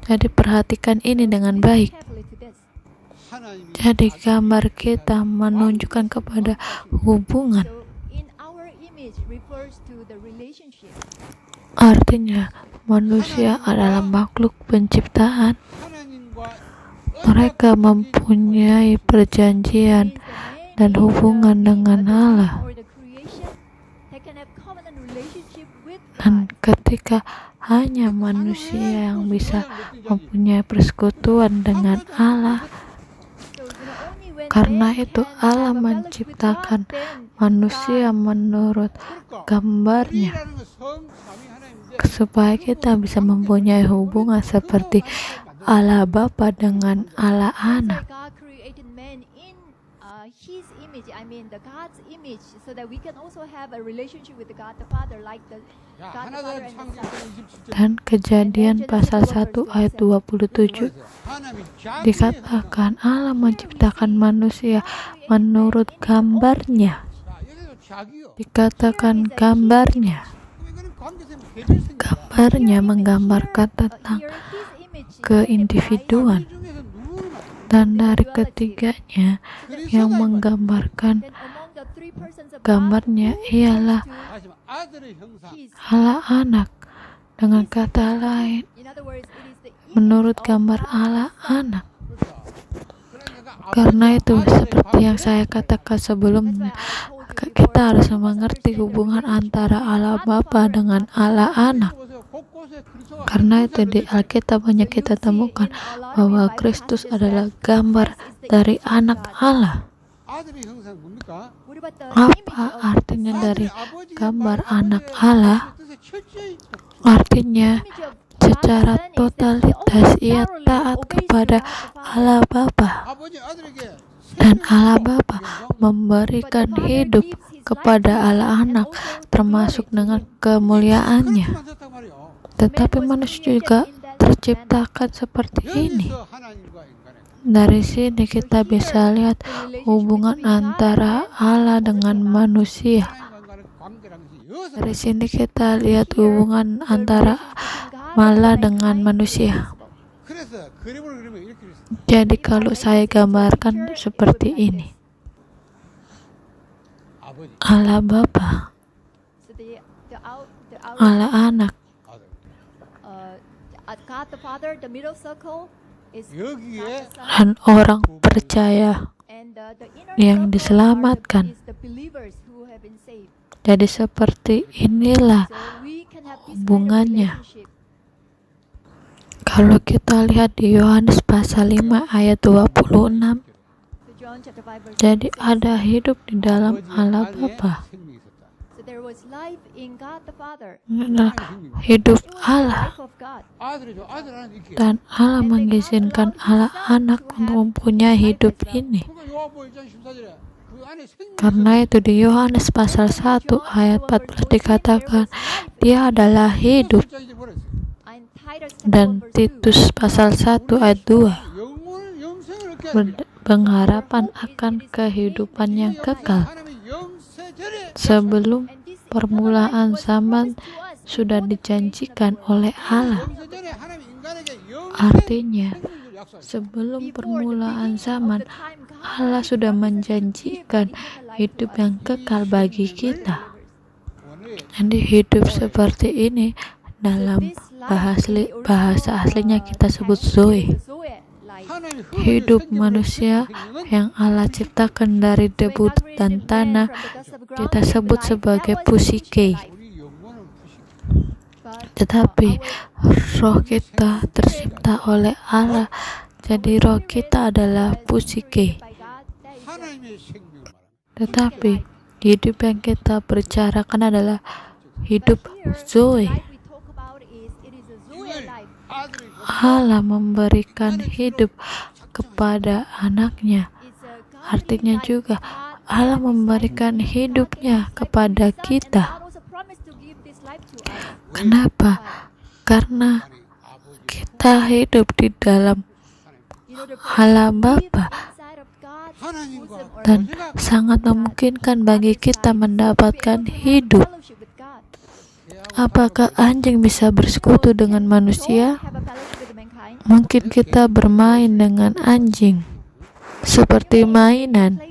Speaker 3: Jadi perhatikan ini dengan baik.
Speaker 2: Carefully to this.
Speaker 4: 하나님이
Speaker 3: Jadi gambar kita menunjukkan kepada hubungan.
Speaker 2: So in our image refers to the relationship.
Speaker 3: Artinya manusia adalah makhluk penciptaan.
Speaker 4: 하나님과
Speaker 3: Mereka mempunyai perjanjian dan hubungan dengan Allah.
Speaker 2: Or the creation, they can have covenant relationship with
Speaker 3: Dan
Speaker 2: God.
Speaker 3: ketika hanya manusia yang bisa mempunyai persekutuan dengan Allah,
Speaker 2: So, only when
Speaker 3: karena
Speaker 2: man
Speaker 3: itu
Speaker 2: can
Speaker 3: Allah
Speaker 2: have a fellowship with
Speaker 3: menciptakan
Speaker 2: God, then
Speaker 3: manusia menurut
Speaker 4: 그러니까
Speaker 3: gambarnya,
Speaker 4: 우리라는 건 성삼위 하나님인데
Speaker 3: supaya kita bisa mempunyai hubungan seperti Allah Bapa dengan Allah
Speaker 2: that's why
Speaker 3: Anak.
Speaker 2: God created man in His image. I mean, the God's image, so that we can also have a relationship with God the Father, like the
Speaker 4: 야,
Speaker 2: God the
Speaker 4: 하나님
Speaker 2: Father and the Son.
Speaker 4: 창세기 27절
Speaker 3: Dan Kejadian pasal 1 ayat 27
Speaker 4: 하나님이 자기의
Speaker 3: dikatakan Allah menciptakan manusia menurut gambarnya.
Speaker 4: 자, 여기서 자기요.
Speaker 3: Dikatakan gambarnya.
Speaker 4: 이거는 관계성이 대질성이다.
Speaker 3: Gambarnya menggambarkan tentang
Speaker 2: Here, His image
Speaker 3: keindividuan.
Speaker 4: 이 중에서 누구를 말해?
Speaker 3: Dan dari ketiganya yang menggambarkan
Speaker 2: Then among the three persons of
Speaker 3: gambarnya
Speaker 2: God,
Speaker 3: ialah
Speaker 4: 다시 말해, 아들의 형상.
Speaker 2: His.
Speaker 3: Allah Anak. Dengan kata lain,
Speaker 2: In other words, it is the image
Speaker 3: menurut
Speaker 2: of
Speaker 3: gambar
Speaker 2: God.
Speaker 3: Allah Anak.
Speaker 4: 그렇죠. 그러니까
Speaker 3: Karena itu
Speaker 4: 아들의
Speaker 3: seperti yang
Speaker 4: 관계,
Speaker 3: saya katakan
Speaker 2: That's why
Speaker 3: sebelumnya,
Speaker 2: I told you
Speaker 3: kita
Speaker 2: before,
Speaker 3: harus
Speaker 2: you must
Speaker 3: mengerti
Speaker 2: understand the
Speaker 3: hubungan
Speaker 2: relationship
Speaker 3: antara
Speaker 2: between
Speaker 3: Allah
Speaker 2: God the
Speaker 3: Bapa
Speaker 2: Father
Speaker 3: dengan
Speaker 2: and
Speaker 3: Allah Anak.
Speaker 4: 보세요. 곳곳에 그리스도가
Speaker 3: Karena
Speaker 4: 하나님
Speaker 3: itu di
Speaker 4: 형상을
Speaker 3: Alkitab banyak
Speaker 2: So
Speaker 3: kita
Speaker 2: you see
Speaker 3: temukan
Speaker 2: in a lot of
Speaker 3: bahwa
Speaker 2: Bible
Speaker 3: Kristus
Speaker 2: passages
Speaker 3: adalah
Speaker 2: that
Speaker 3: gambar
Speaker 2: Christ is the
Speaker 3: dari
Speaker 2: image of
Speaker 3: anak
Speaker 2: God.
Speaker 3: Allah.
Speaker 4: 아들의 형상 뭡니까?
Speaker 2: What about the
Speaker 3: Apa
Speaker 2: image of
Speaker 3: artinya dari
Speaker 4: 아들의 아버지의
Speaker 3: gambar
Speaker 4: 말,
Speaker 3: anak
Speaker 4: 아버지의
Speaker 3: Allah?
Speaker 4: 뜻에 철저히
Speaker 3: Artinya
Speaker 2: image of God
Speaker 3: secara
Speaker 2: the Son is that he
Speaker 3: totalitas
Speaker 2: always
Speaker 3: ia
Speaker 2: thoroughly
Speaker 3: taat
Speaker 2: obeys to
Speaker 3: kepada
Speaker 2: God the Father.
Speaker 3: Allah Bapa.
Speaker 4: 아버지 아들에게
Speaker 3: Dan Allah Bapa
Speaker 2: But
Speaker 3: memberikan
Speaker 2: the Father
Speaker 3: hidup
Speaker 2: gives his life
Speaker 3: kepada
Speaker 2: to him
Speaker 3: Allah
Speaker 2: and
Speaker 3: Anak,
Speaker 2: also the
Speaker 3: termasuk
Speaker 2: glory to
Speaker 3: dengan
Speaker 2: him.
Speaker 3: kemuliaannya.
Speaker 4: 그렇게 만들었단 말이에요.
Speaker 3: Tetapi
Speaker 2: Man was
Speaker 3: manusia
Speaker 2: created
Speaker 3: juga
Speaker 2: in that manner.
Speaker 3: terciptakan seperti ini.
Speaker 4: 여기서 하나님과 인간의
Speaker 3: Dari sini kita
Speaker 2: So
Speaker 3: bisa
Speaker 2: here,
Speaker 3: lihat
Speaker 2: the relationship
Speaker 3: hubungan
Speaker 2: between God
Speaker 3: antara
Speaker 2: and
Speaker 3: Allah dengan manusia.
Speaker 4: 하나님과 인간의 관계라는 것이 여기서
Speaker 3: Dari sini kita lihat hubungan
Speaker 2: the
Speaker 3: antara
Speaker 2: relationship between God
Speaker 3: Allah
Speaker 2: and
Speaker 3: dengan
Speaker 2: mankind
Speaker 3: manusia.
Speaker 2: is visible.
Speaker 4: 그래서 그림을 그리면 이렇게 그렸어요.
Speaker 3: Jadi
Speaker 2: If I
Speaker 3: kalau
Speaker 2: make
Speaker 3: saya
Speaker 2: this into a
Speaker 3: gambarkan
Speaker 2: picture, it
Speaker 3: seperti
Speaker 2: would be like
Speaker 3: ini.
Speaker 2: this.
Speaker 4: 아버지,
Speaker 3: Allah Bapa,
Speaker 2: So the outer
Speaker 3: Allah Anak.
Speaker 4: 아들.
Speaker 2: God the Father, the middle circle is
Speaker 4: 여기에
Speaker 2: God the Son,
Speaker 3: Dan orang percaya.
Speaker 2: and the inner
Speaker 3: yang
Speaker 2: circle
Speaker 3: diselamatkan.
Speaker 2: is the believers who have been saved.
Speaker 3: Jadi seperti inilah
Speaker 2: So we can have this
Speaker 3: hubungannya.
Speaker 2: kind of relationship.
Speaker 3: kalau kita lihat di Yohanes pasal 5 ayat 26.
Speaker 2: So John chapter 5 verse
Speaker 3: Jadi
Speaker 2: 6 says,
Speaker 3: ada hidup di dalam
Speaker 4: 아버지
Speaker 3: Allah
Speaker 4: 안에
Speaker 3: Bapa.
Speaker 4: 생명이 있었다.
Speaker 2: so there was life in God the Father.
Speaker 3: Ini adalah
Speaker 4: 생명이.
Speaker 3: hidup
Speaker 2: It was the
Speaker 3: Allah.
Speaker 2: life of God.
Speaker 4: 아들이죠. 아들 안에 있게.
Speaker 3: Dan Allah mengizinkan Allah Anak untuk mempunyai hidup ini.
Speaker 4: 그러니까 요한복음 1장 14절에 그 안에 생명이
Speaker 1: Karena itu di Yohanes pasal 1 ayat 14 dikatakan dia adalah hidup,
Speaker 4: 설정이 버렸어요.
Speaker 2: And Titus chapter 1
Speaker 1: dan
Speaker 2: verse 2.
Speaker 1: Titus pasal 1 ayat 2
Speaker 4: 영생을 얻게 하시고
Speaker 1: pengharapan akan kehidupan yang kekal.
Speaker 4: 하나님의 영세 전에
Speaker 1: Sebelum
Speaker 2: And this
Speaker 1: permulaan
Speaker 2: eternal life was
Speaker 1: zaman
Speaker 2: promised to us
Speaker 1: sudah
Speaker 2: before the creation
Speaker 1: dijanjikan
Speaker 2: of the world.
Speaker 1: oleh Allah.
Speaker 4: 영세 전에 하나님 인간에게 영생
Speaker 1: Artinya,
Speaker 4: 생명을 약속하셨어요.
Speaker 1: sebelum
Speaker 2: Before the
Speaker 1: permulaan
Speaker 2: beginning of
Speaker 1: zaman,
Speaker 2: the time, God
Speaker 1: Allah sudah
Speaker 2: promised to
Speaker 1: menjanjikan
Speaker 2: give eternal life
Speaker 1: hidup
Speaker 2: to us.
Speaker 1: yang kekal bagi kita.
Speaker 4: 오늘
Speaker 1: Jadi hidup seperti ini dalam bahasa aslinya kita sebut Zoe.
Speaker 4: 하나님의
Speaker 1: Hidup
Speaker 4: 생명을
Speaker 1: manusia
Speaker 4: 생명은
Speaker 1: yang Allah ciptakan dari debu dan tanah kita sebut sebagai pusike.
Speaker 4: 우리 영혼은 부식.
Speaker 1: Tetapi roh kita tercipta oleh Allah, jadi roh kita adalah pusike.
Speaker 4: 하나님의 생명을 말합니다.
Speaker 1: Tetapi hidup yang kita bicarakan adalah hidup Zoe.
Speaker 4: 이걸 아들이
Speaker 1: Allah memberikan hidup kepada anaknya. Artinya juga Allah memberikan hidupnya kepada kita. Kenapa? Karena kita hidup di dalam Allah Bapa
Speaker 4: 하나님과
Speaker 1: dan sangat memungkinkan bagi kita mendapatkan hidup. Apakah anjing bisa bersekutu dengan manusia? Mungkin kita bermain dengan anjing seperti mainan.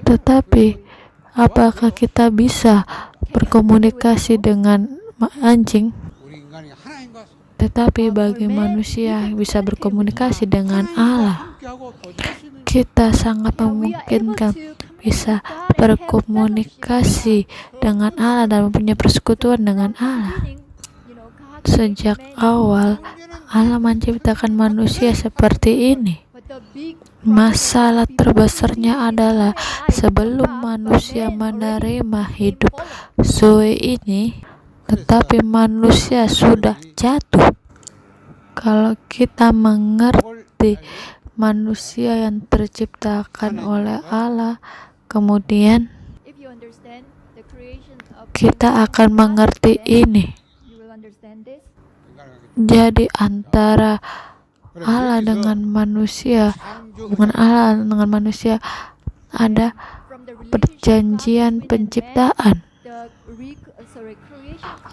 Speaker 1: Tetapi apakah kita bisa berkomunikasi dengan anjing?
Speaker 4: 우리 인간이 하나님과
Speaker 1: Tetapi bagi manusia yang bisa berkomunikasi dengan Allah,
Speaker 4: 함께하고 도전할 수 있는
Speaker 1: kita sangat memungkinkan bisa berkomunikasi dengan Allah dan mempunyai persekutuan dengan Allah. Sejak awal Allah menciptakan manusia seperti ini. Masalah terbesarnya adalah sebelum manusia menerima hidup Zoe ini, tetapi manusia sudah jatuh. Kalau kita mengerti manusia yang terciptakan oleh Allah, kemudian kita akan mengerti ini. Jadi antara Allah dengan manusia, hubungan Allah dengan manusia, ada perjanjian penciptaan.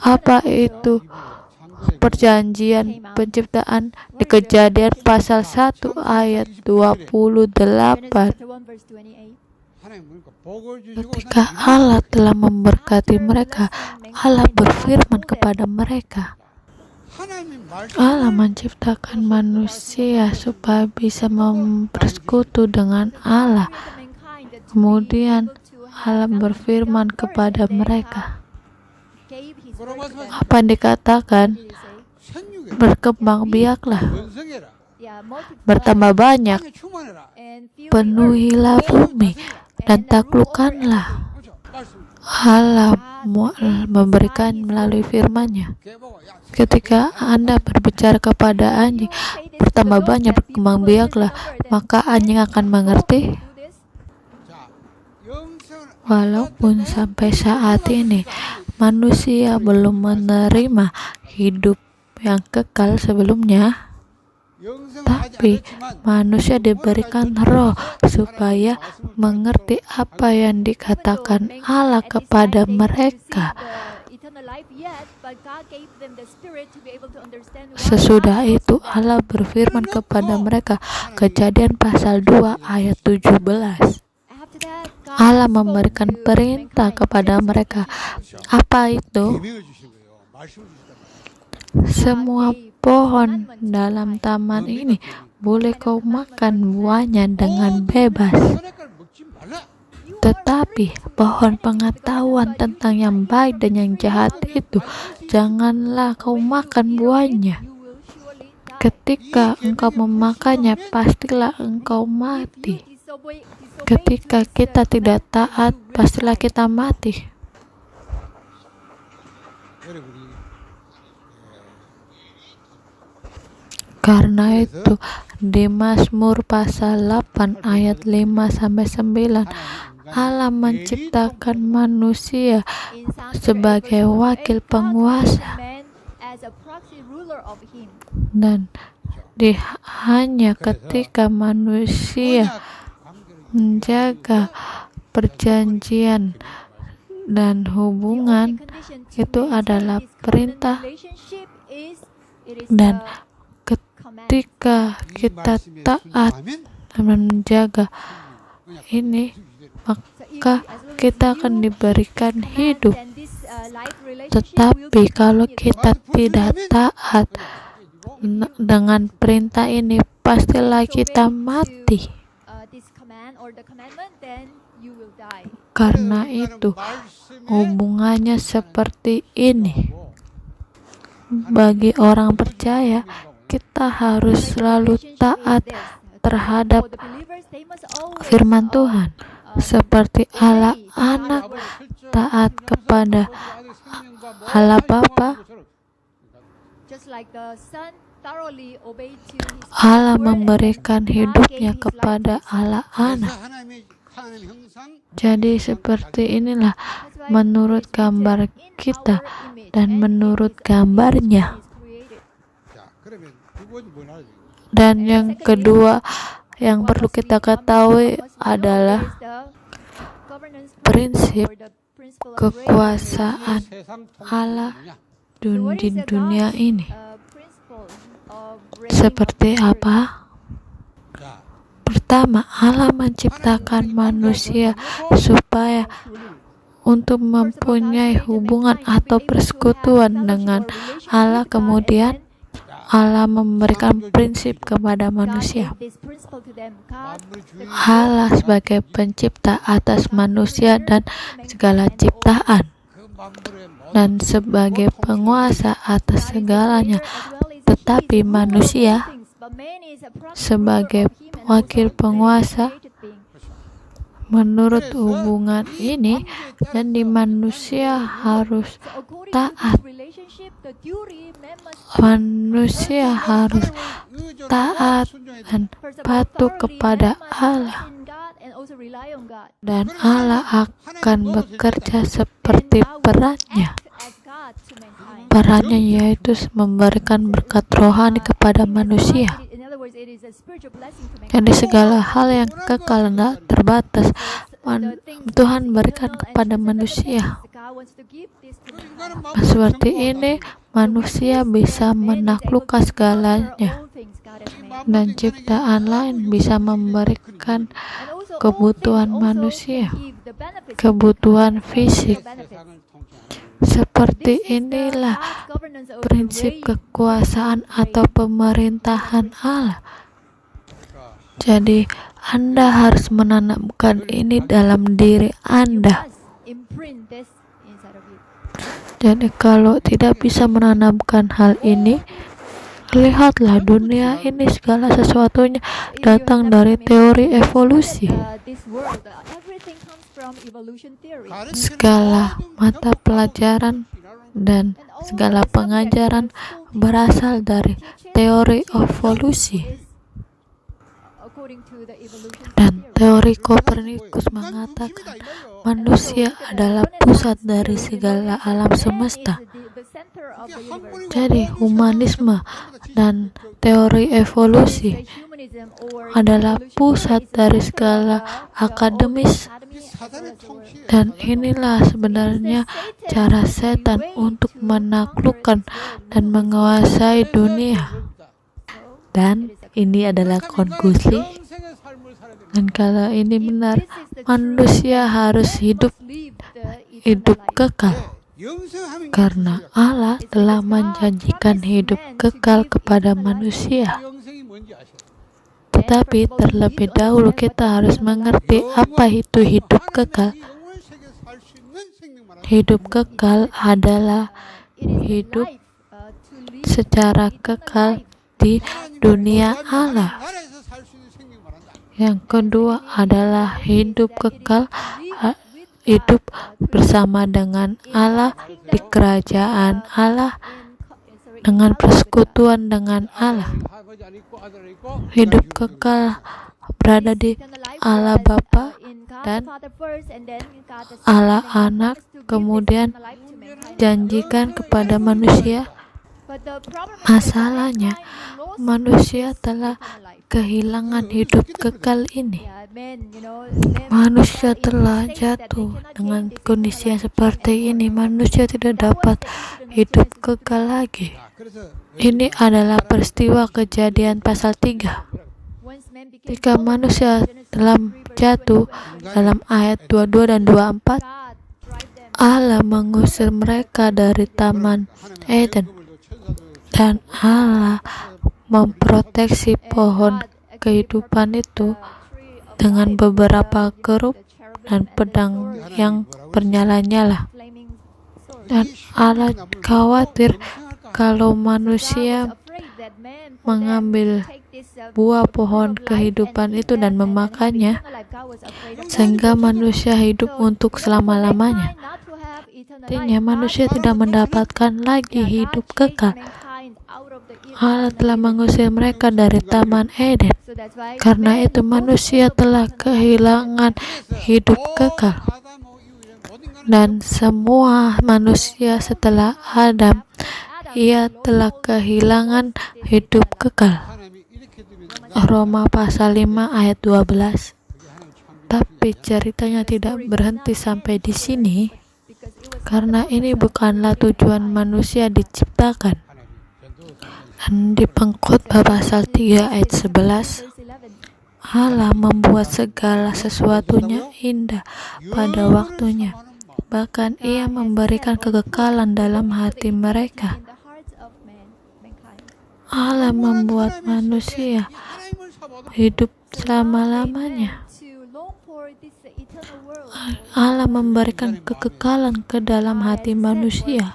Speaker 1: Apa itu perjanjian penciptaan? Di Kejadian pasal 1 ayat 28. Ketika Allah telah memberkati mereka, Allah berfirman kepada mereka. Allah menciptakan manusia supaya bisa bersekutu dengan Allah. Kemudian Allah berfirman kepada mereka. Apa yang dikatakan? Berkembang biaklah, bertambah banyak, penuhilah bumi dan taklukkanlah. Allah memberikan melalui firman-Nya. Ketika Anda berbicara kepada anjing, bertambah banyak, berkembang biaklah, maka anjing akan mengerti. Walaupun sampai saat ini manusia belum menerima hidup yang kekal sebelumnya, tapi manusia diberikan roh supaya mengerti apa yang dikatakan Allah kepada mereka. Sesudah itu Allah berfirman kepada mereka. Kejadian pasal 2 ayat 17. Allah memberikan perintah kepada mereka. Apa itu? Semua pohon dalam taman ini boleh kau makan buahnya dengan bebas. Tetapi pohon pengetahuan tentang yang baik dan yang jahat itu janganlah kau makan buahnya. Ketika engkau memakannya, pastilah engkau mati. Ketika kita tidak taat, pastilah kita mati. Karena itu di Mazmur pasal 8 ayat 5-9 Allah menciptakan manusia sebagai wakil penguasa, dan hanya ketika manusia menjaga perjanjian dan hubungan itu adalah perintah, dan ketika kita taat dan menjaga ini, maka kita akan diberikan hidup. Tetapi kalau kita tidak taat dengan perintah ini, pastilah kita mati. Karena itu hubungannya seperti ini. Bagi orang percaya, kita harus selalu taat terhadap firman Tuhan, seperti Allah Anak taat kepada Allah Bapa. Allah memberikan hidupnya kepada Allah Anak. Jadi seperti inilah menurut gambar kita dan menurut gambarnya. Dan yang kedua yang perlu kita ketahui adalah prinsip kekuasaan Allah di dunia ini. Seperti apa? Pertama, Allah menciptakan manusia supaya untuk mempunyai hubungan atau persekutuan dengan Allah. Kemudian Allah memberikan prinsip kepada manusia. Allah sebagai pencipta atas manusia dan segala ciptaan, dan sebagai penguasa atas segalanya. Tetapi manusia sebagai wakil penguasa menurut hubungan ini, dan di manusia harus taat. Manusia harus taat dan patuh kepada Allah, dan Allah akan bekerja seperti perannya. Perannya yaitu memberikan berkat rohani kepada manusia. Jadi segala hal yang kekal dan terbatas Tuhan berikan kepada manusia. Seperti ini manusia bisa menaklukkan segalanya, dan ciptaan lain bisa memberikan kebutuhan manusia, kebutuhan fisik. Seperti inilah prinsip kekuasaan atau pemerintahan Allah. Jadi Anda harus menanamkan ini dalam diri Anda. Jadi kalau tidak bisa menanamkan hal ini, lihatlah dunia ini segala sesuatunya datang dari teori evolusi. Segala mata pelajaran dan segala pengajaran berasal dari teori evolusi. Dan teori Kopernikus mengatakan manusia adalah pusat dari segala alam semesta. Jadi humanisme dan teori evolusi adalah pusat dari segala akademis, dan inilah sebenarnya cara setan untuk menaklukkan dan menguasai dunia. Dan ini adalah konklusi. Dan kalau ini benar, manusia harus hidup kekal, karena Allah telah menjanjikan hidup kekal kepada manusia. Tetapi terlebih dahulu kita harus mengerti apa itu hidup kekal. Hidup kekal adalah hidup secara kekal di dunia Allah. Yang kedua adalah hidup kekal, hidup bersama dengan Allah di kerajaan Allah
Speaker 3: dengan persekutuan dengan Allah. Hidup kekal berada di Allah Bapa dan Allah Anak, kemudian janjikan kepada manusia. Masalahnya, manusia telah kehilangan hidup kekal ini. Manusia telah jatuh dengan kondisi yang seperti ini. Manusia tidak dapat hidup kekal lagi. Ini adalah peristiwa Kejadian pasal 3. Ketika manusia telah jatuh, dalam ayat 22 dan 24, Allah mengusir mereka dari Taman Eden, dan Allah memproteksi pohon kehidupan itu dengan beberapa kerup dan pedang yang bernyala-nyala. Dan Allah khawatir kalau manusia mengambil buah pohon kehidupan itu dan memakannya, sehingga manusia hidup untuk selama-lamanya. Artinya manusia tidak mendapatkan lagi hidup kekal. Allah telah mengusir mereka dari Taman Eden. Karena itu manusia telah kehilangan hidup kekal. Dan semua manusia setelah Adam, ia telah kehilangan hidup kekal. Roma pasal 5 ayat 12. Tapi ceritanya tidak berhenti sampai di sini, karena ini bukanlah tujuan manusia diciptakan. Dan di Pengkhotbah pasal 3 ayat 11, Allah membuat segala sesuatunya indah pada waktunya. Bahkan ia memberikan kekekalan dalam hati mereka. Allah membuat manusia hidup selama-lamanya. Allah memberikan kekekalan ke dalam hati manusia,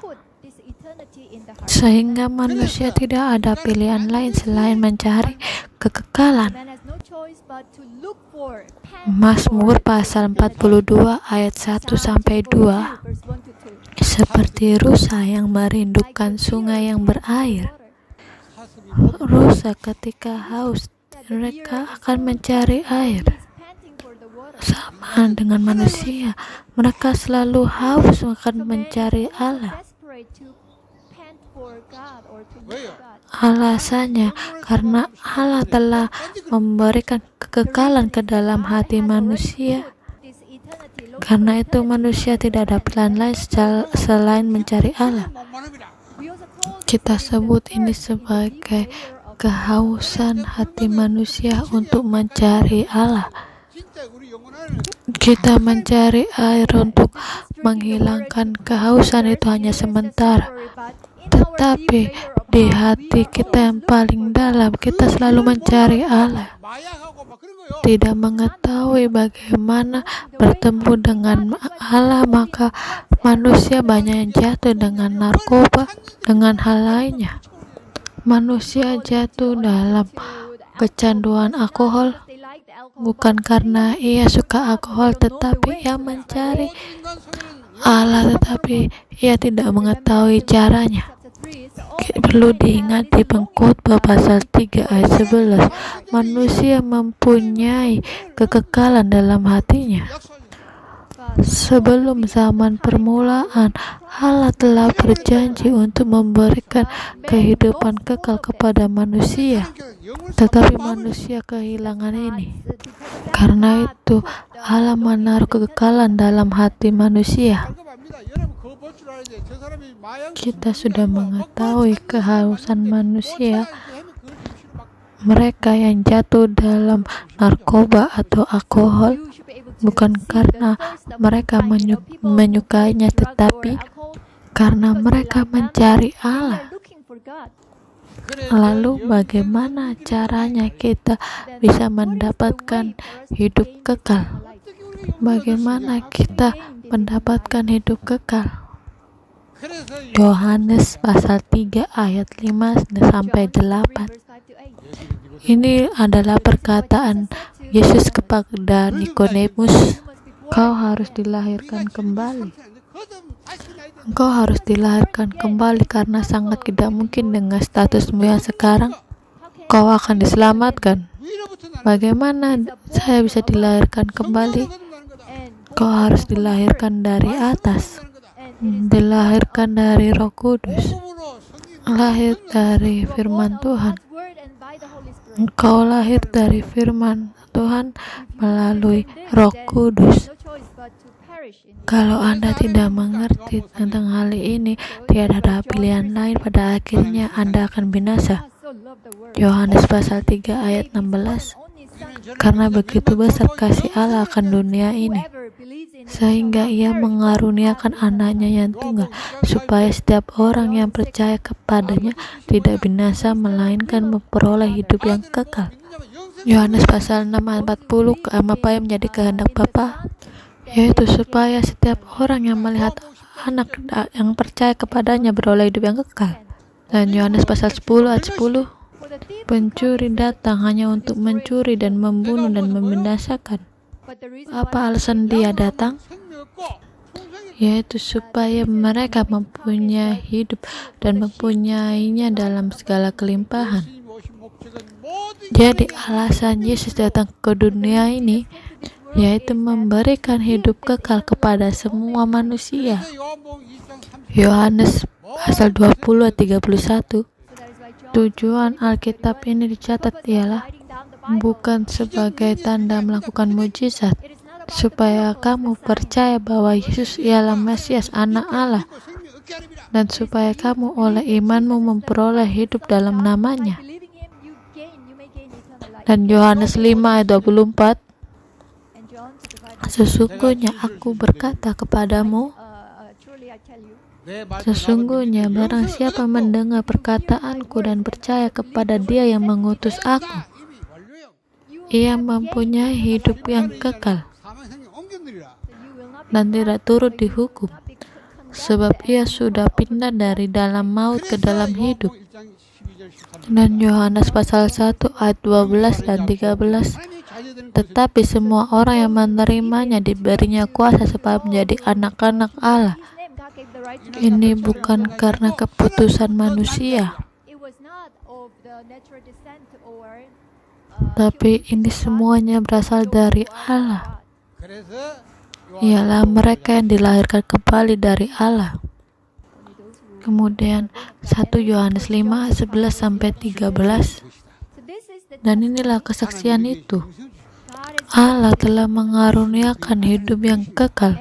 Speaker 3: sehingga manusia tidak ada pilihan lain selain mencari kekekalan. Mazmur pasal 42 ayat 1-2. Seperti rusa yang merindukan sungai yang berair. Rusa ketika haus, mereka akan mencari air. Sama dengan manusia, mereka selalu haus akan mencari Allah. Alasannya karena Allah telah memberikan kekekalan ke dalam hati manusia. Karena itu manusia tidak ada pilihan lain selain mencari Allah. Kita sebut ini sebagai kehausan hati manusia untuk mencari Allah. Kita mencari air untuk menghilangkan kehausan itu hanya sementara. Tetapi di hati kita yang paling dalam, kita selalu mencari Allah. Tidak mengetahui bagaimana bertemu dengan Allah, maka manusia banyak yang jatuh dengan narkoba, dengan hal lainnya. Manusia jatuh dalam kecanduan alkohol, bukan karena ia suka alkohol, tetapi ia mencari Allah, tetapi ia tidak mengetahui caranya. Perlu diingat di Pengkhotbah pasal 3 ayat 11, manusia mempunyai kekekalan dalam hatinya. Sebelum zaman permulaan, Allah telah berjanji untuk memberikan kehidupan kekal kepada manusia, tetapi manusia kehilangan ini. Karena itu Allah menaruh kekekalan dalam hati manusia. Kita sudah mengetahui kehausan manusia. Mereka yang jatuh dalam narkoba atau alkohol bukan karena mereka menyukainya, tetapi karena mereka mencari Allah. Lalu bagaimana caranya kita bisa mendapatkan hidup kekal? Bagaimana kita mendapatkan hidup kekal? Yohanes pasal 3 ayat 5-8. Ini adalah perkataan Yesus kepada Nikodemus, kau harus dilahirkan kembali. engkau harus dilahirkan kembali karena sangat tidak mungkin dengan statusmu yang sekarang kau akan diselamatkan.
Speaker 4: 위로부터 나는
Speaker 3: Bagaimana saya bisa dilahirkan kembali? Kau harus dilahirkan dari atas, dilahirkan dari Roh Kudus,
Speaker 4: 복음으로 성령
Speaker 3: lahir dari firman Tuhan. Engkau lahir dari firman Tuhan melalui Roh Kudus. Kalau Anda tidak mengerti tentang hal ini, tiada ada pilihan lain, pada akhirnya Anda akan binasa. Yohanes pasal 3 ayat 16. Karena begitu besar kasih Allah akan dunia ini, sehingga ia mengaruniakan anaknya yang tunggal, supaya setiap orang yang percaya kepadanya tidak binasa, melainkan memperoleh hidup yang kekal. Yohanes pasal 6 ayat 40. Apa yang menjadi kehendak Bapa? Yaitu supaya setiap orang yang melihat anak yang percaya kepadanya beroleh hidup yang kekal. Dan Yohanes pasal 10 ayat 10. Pencuri datang hanya untuk mencuri dan membunuh dan membinasakan. Apa alasan dia datang? Yaitu supaya mereka mempunyai hidup dan mempunyainya dalam segala kelimpahan. Jadi alasan Yesus datang ke dunia ini yaitu memberikan hidup kekal kepada semua manusia. Yohanes pasal 20 ayat 31. Tujuan Alkitab ini dicatat ialah bukan sebagai tanda melakukan mujizat, supaya kamu percaya bahwa Yesus ialah Mesias, Anak Allah, dan supaya kamu oleh imanmu memperoleh hidup dalam namanya. Dan Yohanes 5 ayat 24. Sesungguhnya aku berkata kepadamu, sesungguhnya barang siapa mendengar perkataanku dan percaya kepada Dia yang mengutus aku, ia mempunyai hidup yang kekal dan tidak turut dihukum, sebab ia sudah pindah dari dalam maut ke dalam hidup. Dan Yohanes pasal 1 ayat 12 dan 13. Tetapi semua orang yang menerimanya diberinya kuasa supaya menjadi anak-anak Allah. Ini bukan karena keputusan manusia, tapi ini semuanya berasal dari Allah. Ialah mereka yang dilahirkan kembali dari Allah. Kemudian 1 Yohanes 5 11 sampai 13. Dan inilah kesaksian itu, Allah telah mengaruniakan hidup yang kekal.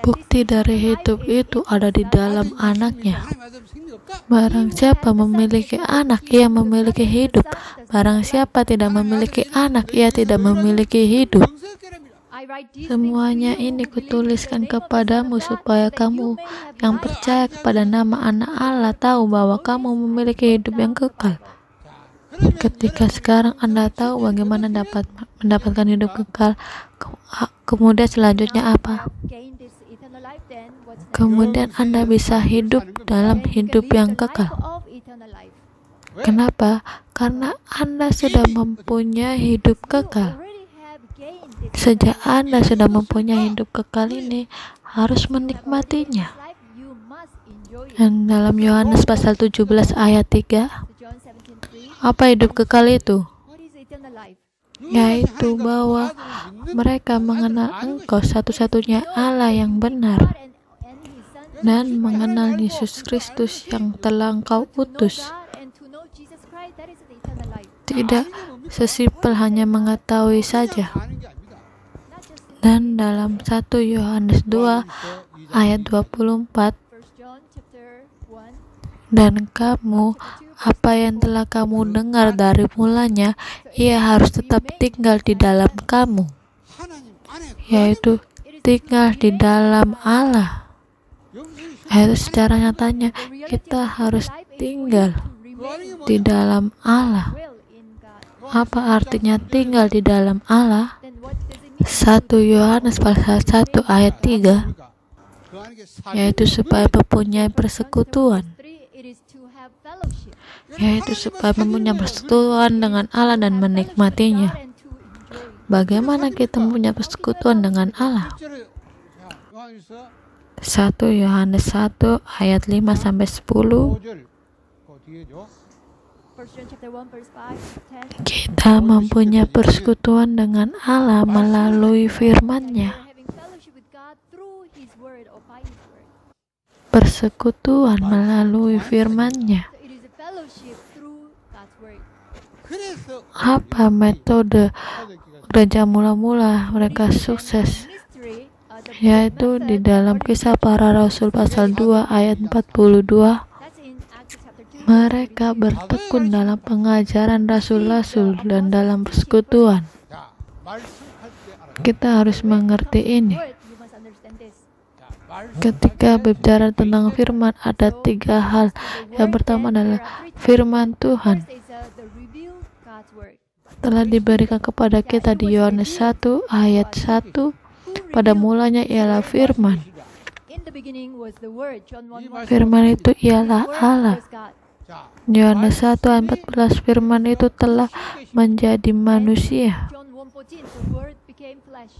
Speaker 3: Bukti dari hidup itu ada di dalam anaknya. Barang siapa memiliki anak, ia memiliki hidup. Barang siapa tidak memiliki anak, ia tidak memiliki hidup. Semuanya ini kutuliskan kepadamu supaya kamu yang percaya kepada nama Anak Allah tahu bahwa kamu memiliki hidup yang kekal. Ketika sekarang Anda tahu bagaimana mendapatkan hidup kekal, kemudian selanjutnya apa? Kemudian Anda bisa hidup dalam hidup yang kekal. Kenapa? Karena Anda sudah mempunyai hidup kekal. Sejak Anda sudah mempunyai hidup kekal ini, harus menikmatinya. Dan dalam Yohanes pasal 17 ayat 3, apa hidup kekal itu? Yaitu bahwa mereka mengenal Engkau satu-satunya Allah yang benar dan mengenal Yesus Kristus yang telah Engkau utus. Tidak sesimpel hanya mengetahui saja. Dan dalam 1 Yohanes 2 ayat 24, dan kamu, apa yang telah kamu dengar dari mulanya, ia harus tetap tinggal di dalam kamu, yaitu tinggal di dalam Allah. Yaitu secara nyatanya kita harus tinggal di dalam Allah. Apa artinya tinggal di dalam Allah? 1 Yohanes pasal 1 ayat 3, yaitu supaya mempunyai persekutuan, yaitu supaya mempunyai persekutuan dengan Allah dan menikmatinya. Bagaimana kita mempunyai persekutuan dengan Allah? 1 1 Yohanes 1 ayat 5 sampai 10.
Speaker 4: 5절 그 뒤에죠.
Speaker 2: 1 John chapter 1 verse 5 10.
Speaker 3: Kita mempunyai persekutuan dengan Allah melalui firman-Nya.
Speaker 2: Having fellowship with God through His word or by His word.
Speaker 3: Persekutuan melalui firman-Nya.
Speaker 2: So it is a fellowship through God's word.
Speaker 4: 그래서
Speaker 3: Apa metode
Speaker 4: 사도행전가
Speaker 3: gereja mula-mula mereka sukses?
Speaker 2: Mystery, the
Speaker 3: Yaitu di
Speaker 2: method
Speaker 3: dalam
Speaker 2: according to
Speaker 3: Kisah Para Rasul pasal 2 ayat 42.
Speaker 2: that's in Acts chapter 2.
Speaker 3: Mereka bertekun dalam pengajaran rasul-rasul dan dalam persekutuan.
Speaker 4: 자, 말씀할 때 알아.
Speaker 3: Kita harus mengerti ini.
Speaker 2: Word, you must understand this.
Speaker 4: 자, 말씀
Speaker 3: Ketika berbicara tentang firman, ada 3 hal. Yang pertama adalah firman Tuhan
Speaker 2: First is the revealed God's word.
Speaker 3: telah diberikan kepada kita di Yohanes 1 ayat 1. Pada mulanya ialah firman.
Speaker 2: In the beginning was the word. John 1:1.
Speaker 3: Firman itu ialah
Speaker 2: Word
Speaker 3: Allah.
Speaker 2: was God.
Speaker 4: 자,
Speaker 3: Yohanes 1 ayat 14, firman itu telah menjadi manusia.
Speaker 2: John 1:14. The word became flesh.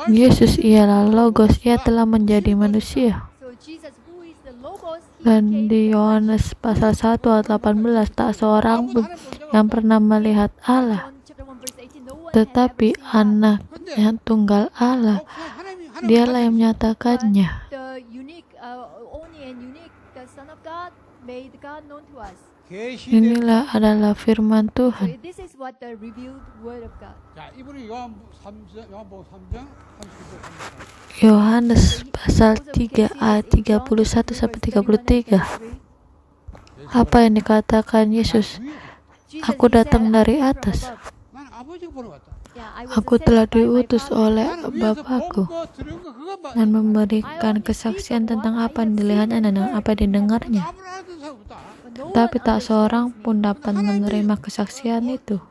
Speaker 3: Yesus ialah Logos, ia telah menjadi manusia.
Speaker 2: So Jesus, who is the logos, he
Speaker 3: Dan di
Speaker 2: became flesh.
Speaker 3: Yohanes pasal 1 ayat 18, tak seorang pun yang pernah melihat Allah,
Speaker 2: John chapter 1 verse 18. No one
Speaker 3: tetapi
Speaker 2: had ever seen
Speaker 3: anak yang tunggal Allah,
Speaker 4: 하나님이
Speaker 3: dialah yang menyatakannya.
Speaker 2: the unique, only and unique, the Son of God made God known to us.
Speaker 4: 계시된
Speaker 3: Inilah adalah firman
Speaker 2: So
Speaker 3: Tuhan.
Speaker 2: this is what the revealed word of God.
Speaker 4: 자, 이분이 요한복음 3장 30절
Speaker 3: Yohanes pasal 3 ayat 31 sampai 33. Apa yang dikatakan Yesus? Aku datang dari atas.
Speaker 4: 난 아버지가 보러 왔다.
Speaker 3: Aku telah diutus oleh Bapakku dan memberikan kesaksian tentang apa yang dilihatnya dan apa yang didengarnya.
Speaker 4: 아무나 하던 사람 없다.
Speaker 3: Tapi tak seorang pun dapat menerima kesaksian itu.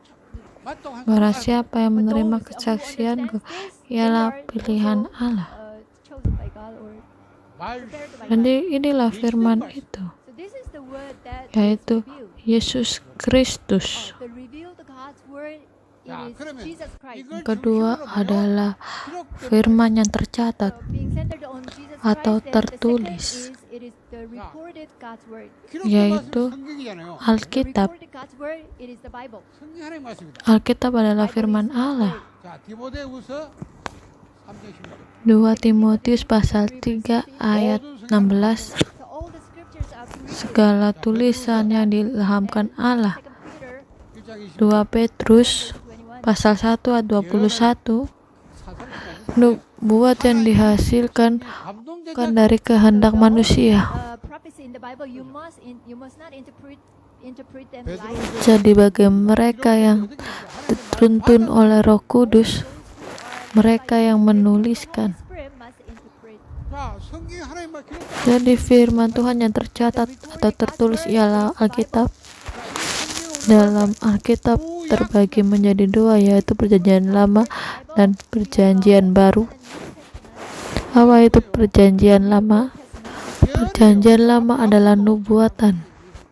Speaker 3: Barang siapa yang menerima kesaksianku, ialah pilihan Allah.
Speaker 2: Chosen by God or
Speaker 4: 말
Speaker 2: prepared by God.
Speaker 3: Jadi inilah firman itu,
Speaker 2: So this is the word that
Speaker 3: yaitu
Speaker 2: is revealed.
Speaker 3: Yesus Kristus.
Speaker 2: The revealed God's word, it
Speaker 4: 자,
Speaker 2: is
Speaker 4: 그러면
Speaker 2: Jesus Christ.
Speaker 4: 이걸
Speaker 3: Kedua
Speaker 4: 중심으로 보면
Speaker 3: adalah
Speaker 4: 기록된
Speaker 3: firman yang tercatat.
Speaker 2: Being centered on Jesus
Speaker 3: Atau
Speaker 2: Christ, then
Speaker 3: tertulis.
Speaker 2: the second is it is the recorded God's word.
Speaker 4: 기록된
Speaker 3: yaitu
Speaker 4: 말씀이 성경이잖아요.
Speaker 2: The
Speaker 3: Alkitab.
Speaker 2: recorded God's word, it is the Bible.
Speaker 4: 성경 하나님의 말씀이다.
Speaker 3: Alkitab adalah firman Allah.
Speaker 4: 자, 디모데후서 3장 16절.
Speaker 3: 2 Timotius pasal 3 ayat 16.
Speaker 2: So all the scriptures are breathed.
Speaker 3: Segala tulisan yang diilhamkan Allah.
Speaker 2: 2 Peter
Speaker 4: 1장 20절.
Speaker 3: 2 Petrus
Speaker 2: 21.
Speaker 3: pasal 1 ayat 21.
Speaker 4: 사사로운
Speaker 3: Nubuat yang dihasilkan
Speaker 4: 감동된
Speaker 3: bukan dari kehendak manusia.
Speaker 2: Prophecy in the Bible, you must not interpret them
Speaker 4: 베드로
Speaker 2: like
Speaker 3: Jadi bagi mereka yang dituntun oleh Roh Kudus, mereka yang menuliskan.
Speaker 2: Spirit must interpret.
Speaker 4: 자, 성경에 하나님 말 기록된
Speaker 3: Jadi firman Tuhan yang tercatat atau tertulis ialah Alkitab. Dalam Alkitab terbagi menjadi 2, yaitu Perjanjian Lama dan Perjanjian Baru. Apa itu Perjanjian Lama? Perjanjian Lama adalah nubuatan,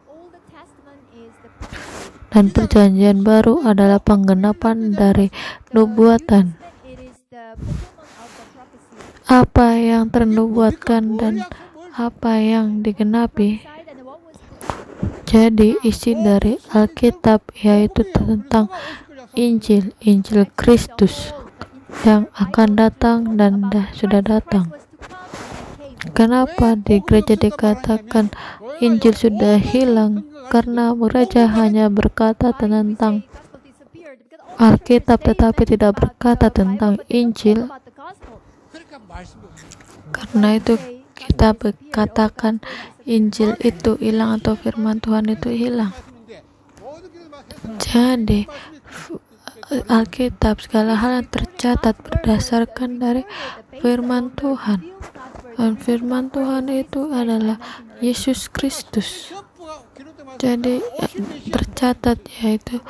Speaker 2: Old Testament is the prophecy.
Speaker 3: dan Perjanjian Baru adalah penggenapan dari nubuatan.
Speaker 2: It is the fulfillment of the prophecy.
Speaker 3: Apa yang ternubuatkan dan apa yang digenapi.
Speaker 2: Side and what was
Speaker 3: Jadi isi dari Alkitab yaitu tentang Injil, Injil Kristus yang akan datang dan sudah datang. Kenapa di gereja dikatakan Injil sudah hilang? Karena gereja hanya berkata tentang Alkitab tetapi tidak berkata tentang Injil.
Speaker 4: 그러니까 말씀이
Speaker 3: Karena itu kita katakan Injil itu hilang atau firman Tuhan itu hilang.
Speaker 4: 말씀인데 모든 기도 말씀
Speaker 3: Jadi Alkitab segala hal yang tercatat berdasarkan dari firman Tuhan. Dan firman Tuhan itu adalah Yesus Kristus.
Speaker 4: 전부가 기록된 말씀
Speaker 3: Jadi tercatat yaitu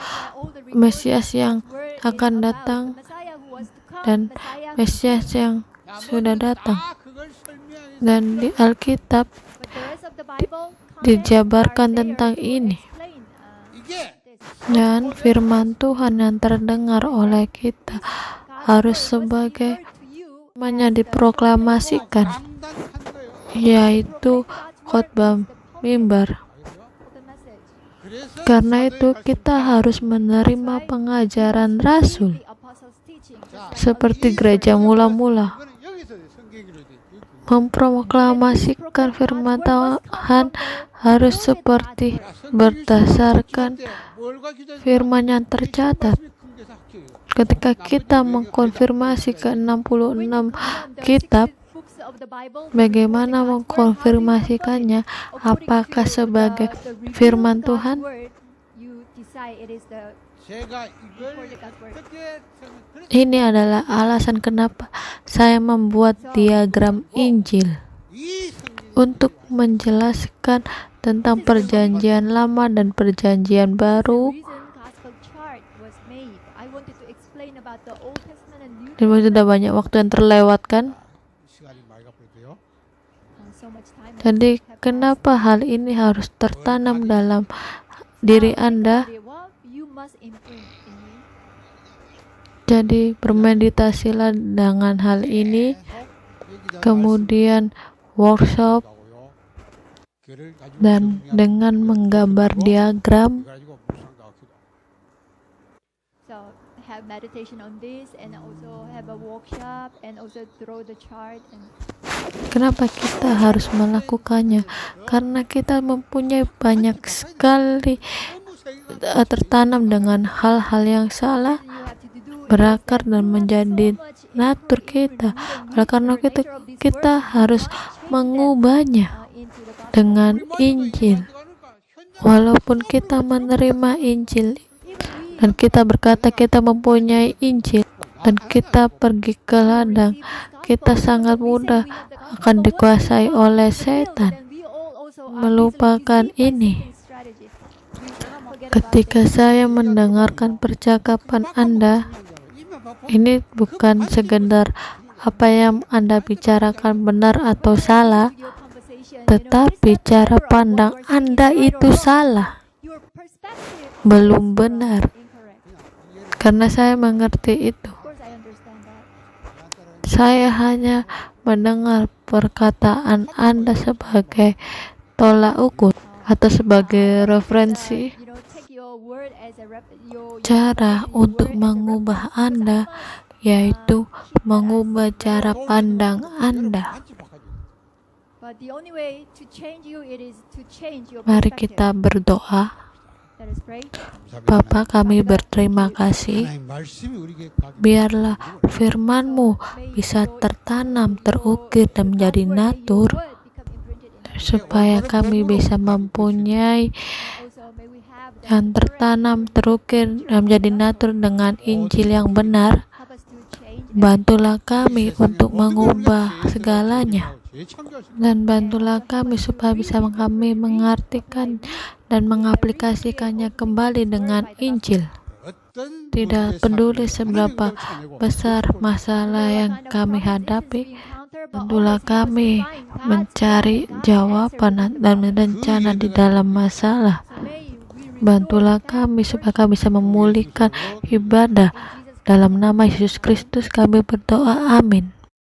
Speaker 3: Mesias yang akan datang dan Mesias yang sudah datang.
Speaker 4: 다 그걸 설명하기
Speaker 3: Dan di Alkitab dijabarkan tentang ini.
Speaker 4: 이게
Speaker 3: Dan firman Tuhan yang terdengar oleh kita harus sebagai namanya diproklamasikan.
Speaker 4: 감당한 거예요.
Speaker 1: yaitu khotbah mimbar. Karena itu kita harus menerima pengajaran Rasul seperti gereja mula-mula, memproklamasikan firman Tuhan harus seperti berdasarkan firman yang tercatat. Ketika kita mengkonfirmasi ke 66 kitab, bagaimana mengkonfirmasikannya? Apakah sebagai firman Tuhan? Ini adalah alasan kenapa saya membuat diagram Injil untuk menjelaskan tentang perjanjian lama dan perjanjian baru. Dan sudah banyak waktu yang terlewatkan. Jadi kenapa hal ini harus tertanam dalam diri Anda? Jadi bermeditasilah dengan hal ini, kemudian workshop, dan dengan menggambar diagram.
Speaker 2: Have meditation on this and also have a workshop and also draw the chart.
Speaker 1: Kenapa kita harus melakukannya? Karena kita mempunyai banyak sekali tertanam dengan hal-hal yang salah, berakar dan menjadi natur kita. Oleh karena kita harus mengubahnya dengan Injil. Walaupun kita menerima Injil dan kita berkata kita mempunyai Injil dan kita pergi ke ladang, kita sangat mudah akan dikuasai oleh setan. Melupakan ini. Ketika saya mendengarkan percakapan Anda, ini bukan sekedar apa yang Anda bicarakan benar atau salah, tetapi cara pandang Anda itu salah, belum benar. Karena saya mengerti itu. Saya hanya mendengar perkataan Anda sebagai tolak ukur atau sebagai referensi. Cara untuk mengubah Anda yaitu mengubah cara pandang Anda. Mari kita berdoa. Bapa, kami berterima kasih. Biarlah firman-Mu bisa tertanam, terukir dan menjadi natur, supaya kami bisa mempunyai yang tertanam, terukir dan menjadi natur dengan Injil yang benar. Bantulah kami untuk mengubah segalanya, dan bantulah kami supaya bisa kami mengartikan dan mengaplikasikannya kembali dengan Injil. Tidak peduli seberapa besar masalah yang kami hadapi, bantulah kami mencari jawaban dan rencana di dalam masalah. Bantulah kami supaya kami bisa memulihkan ibadah. Dalam nama Yesus Kristus kami berdoa, amin.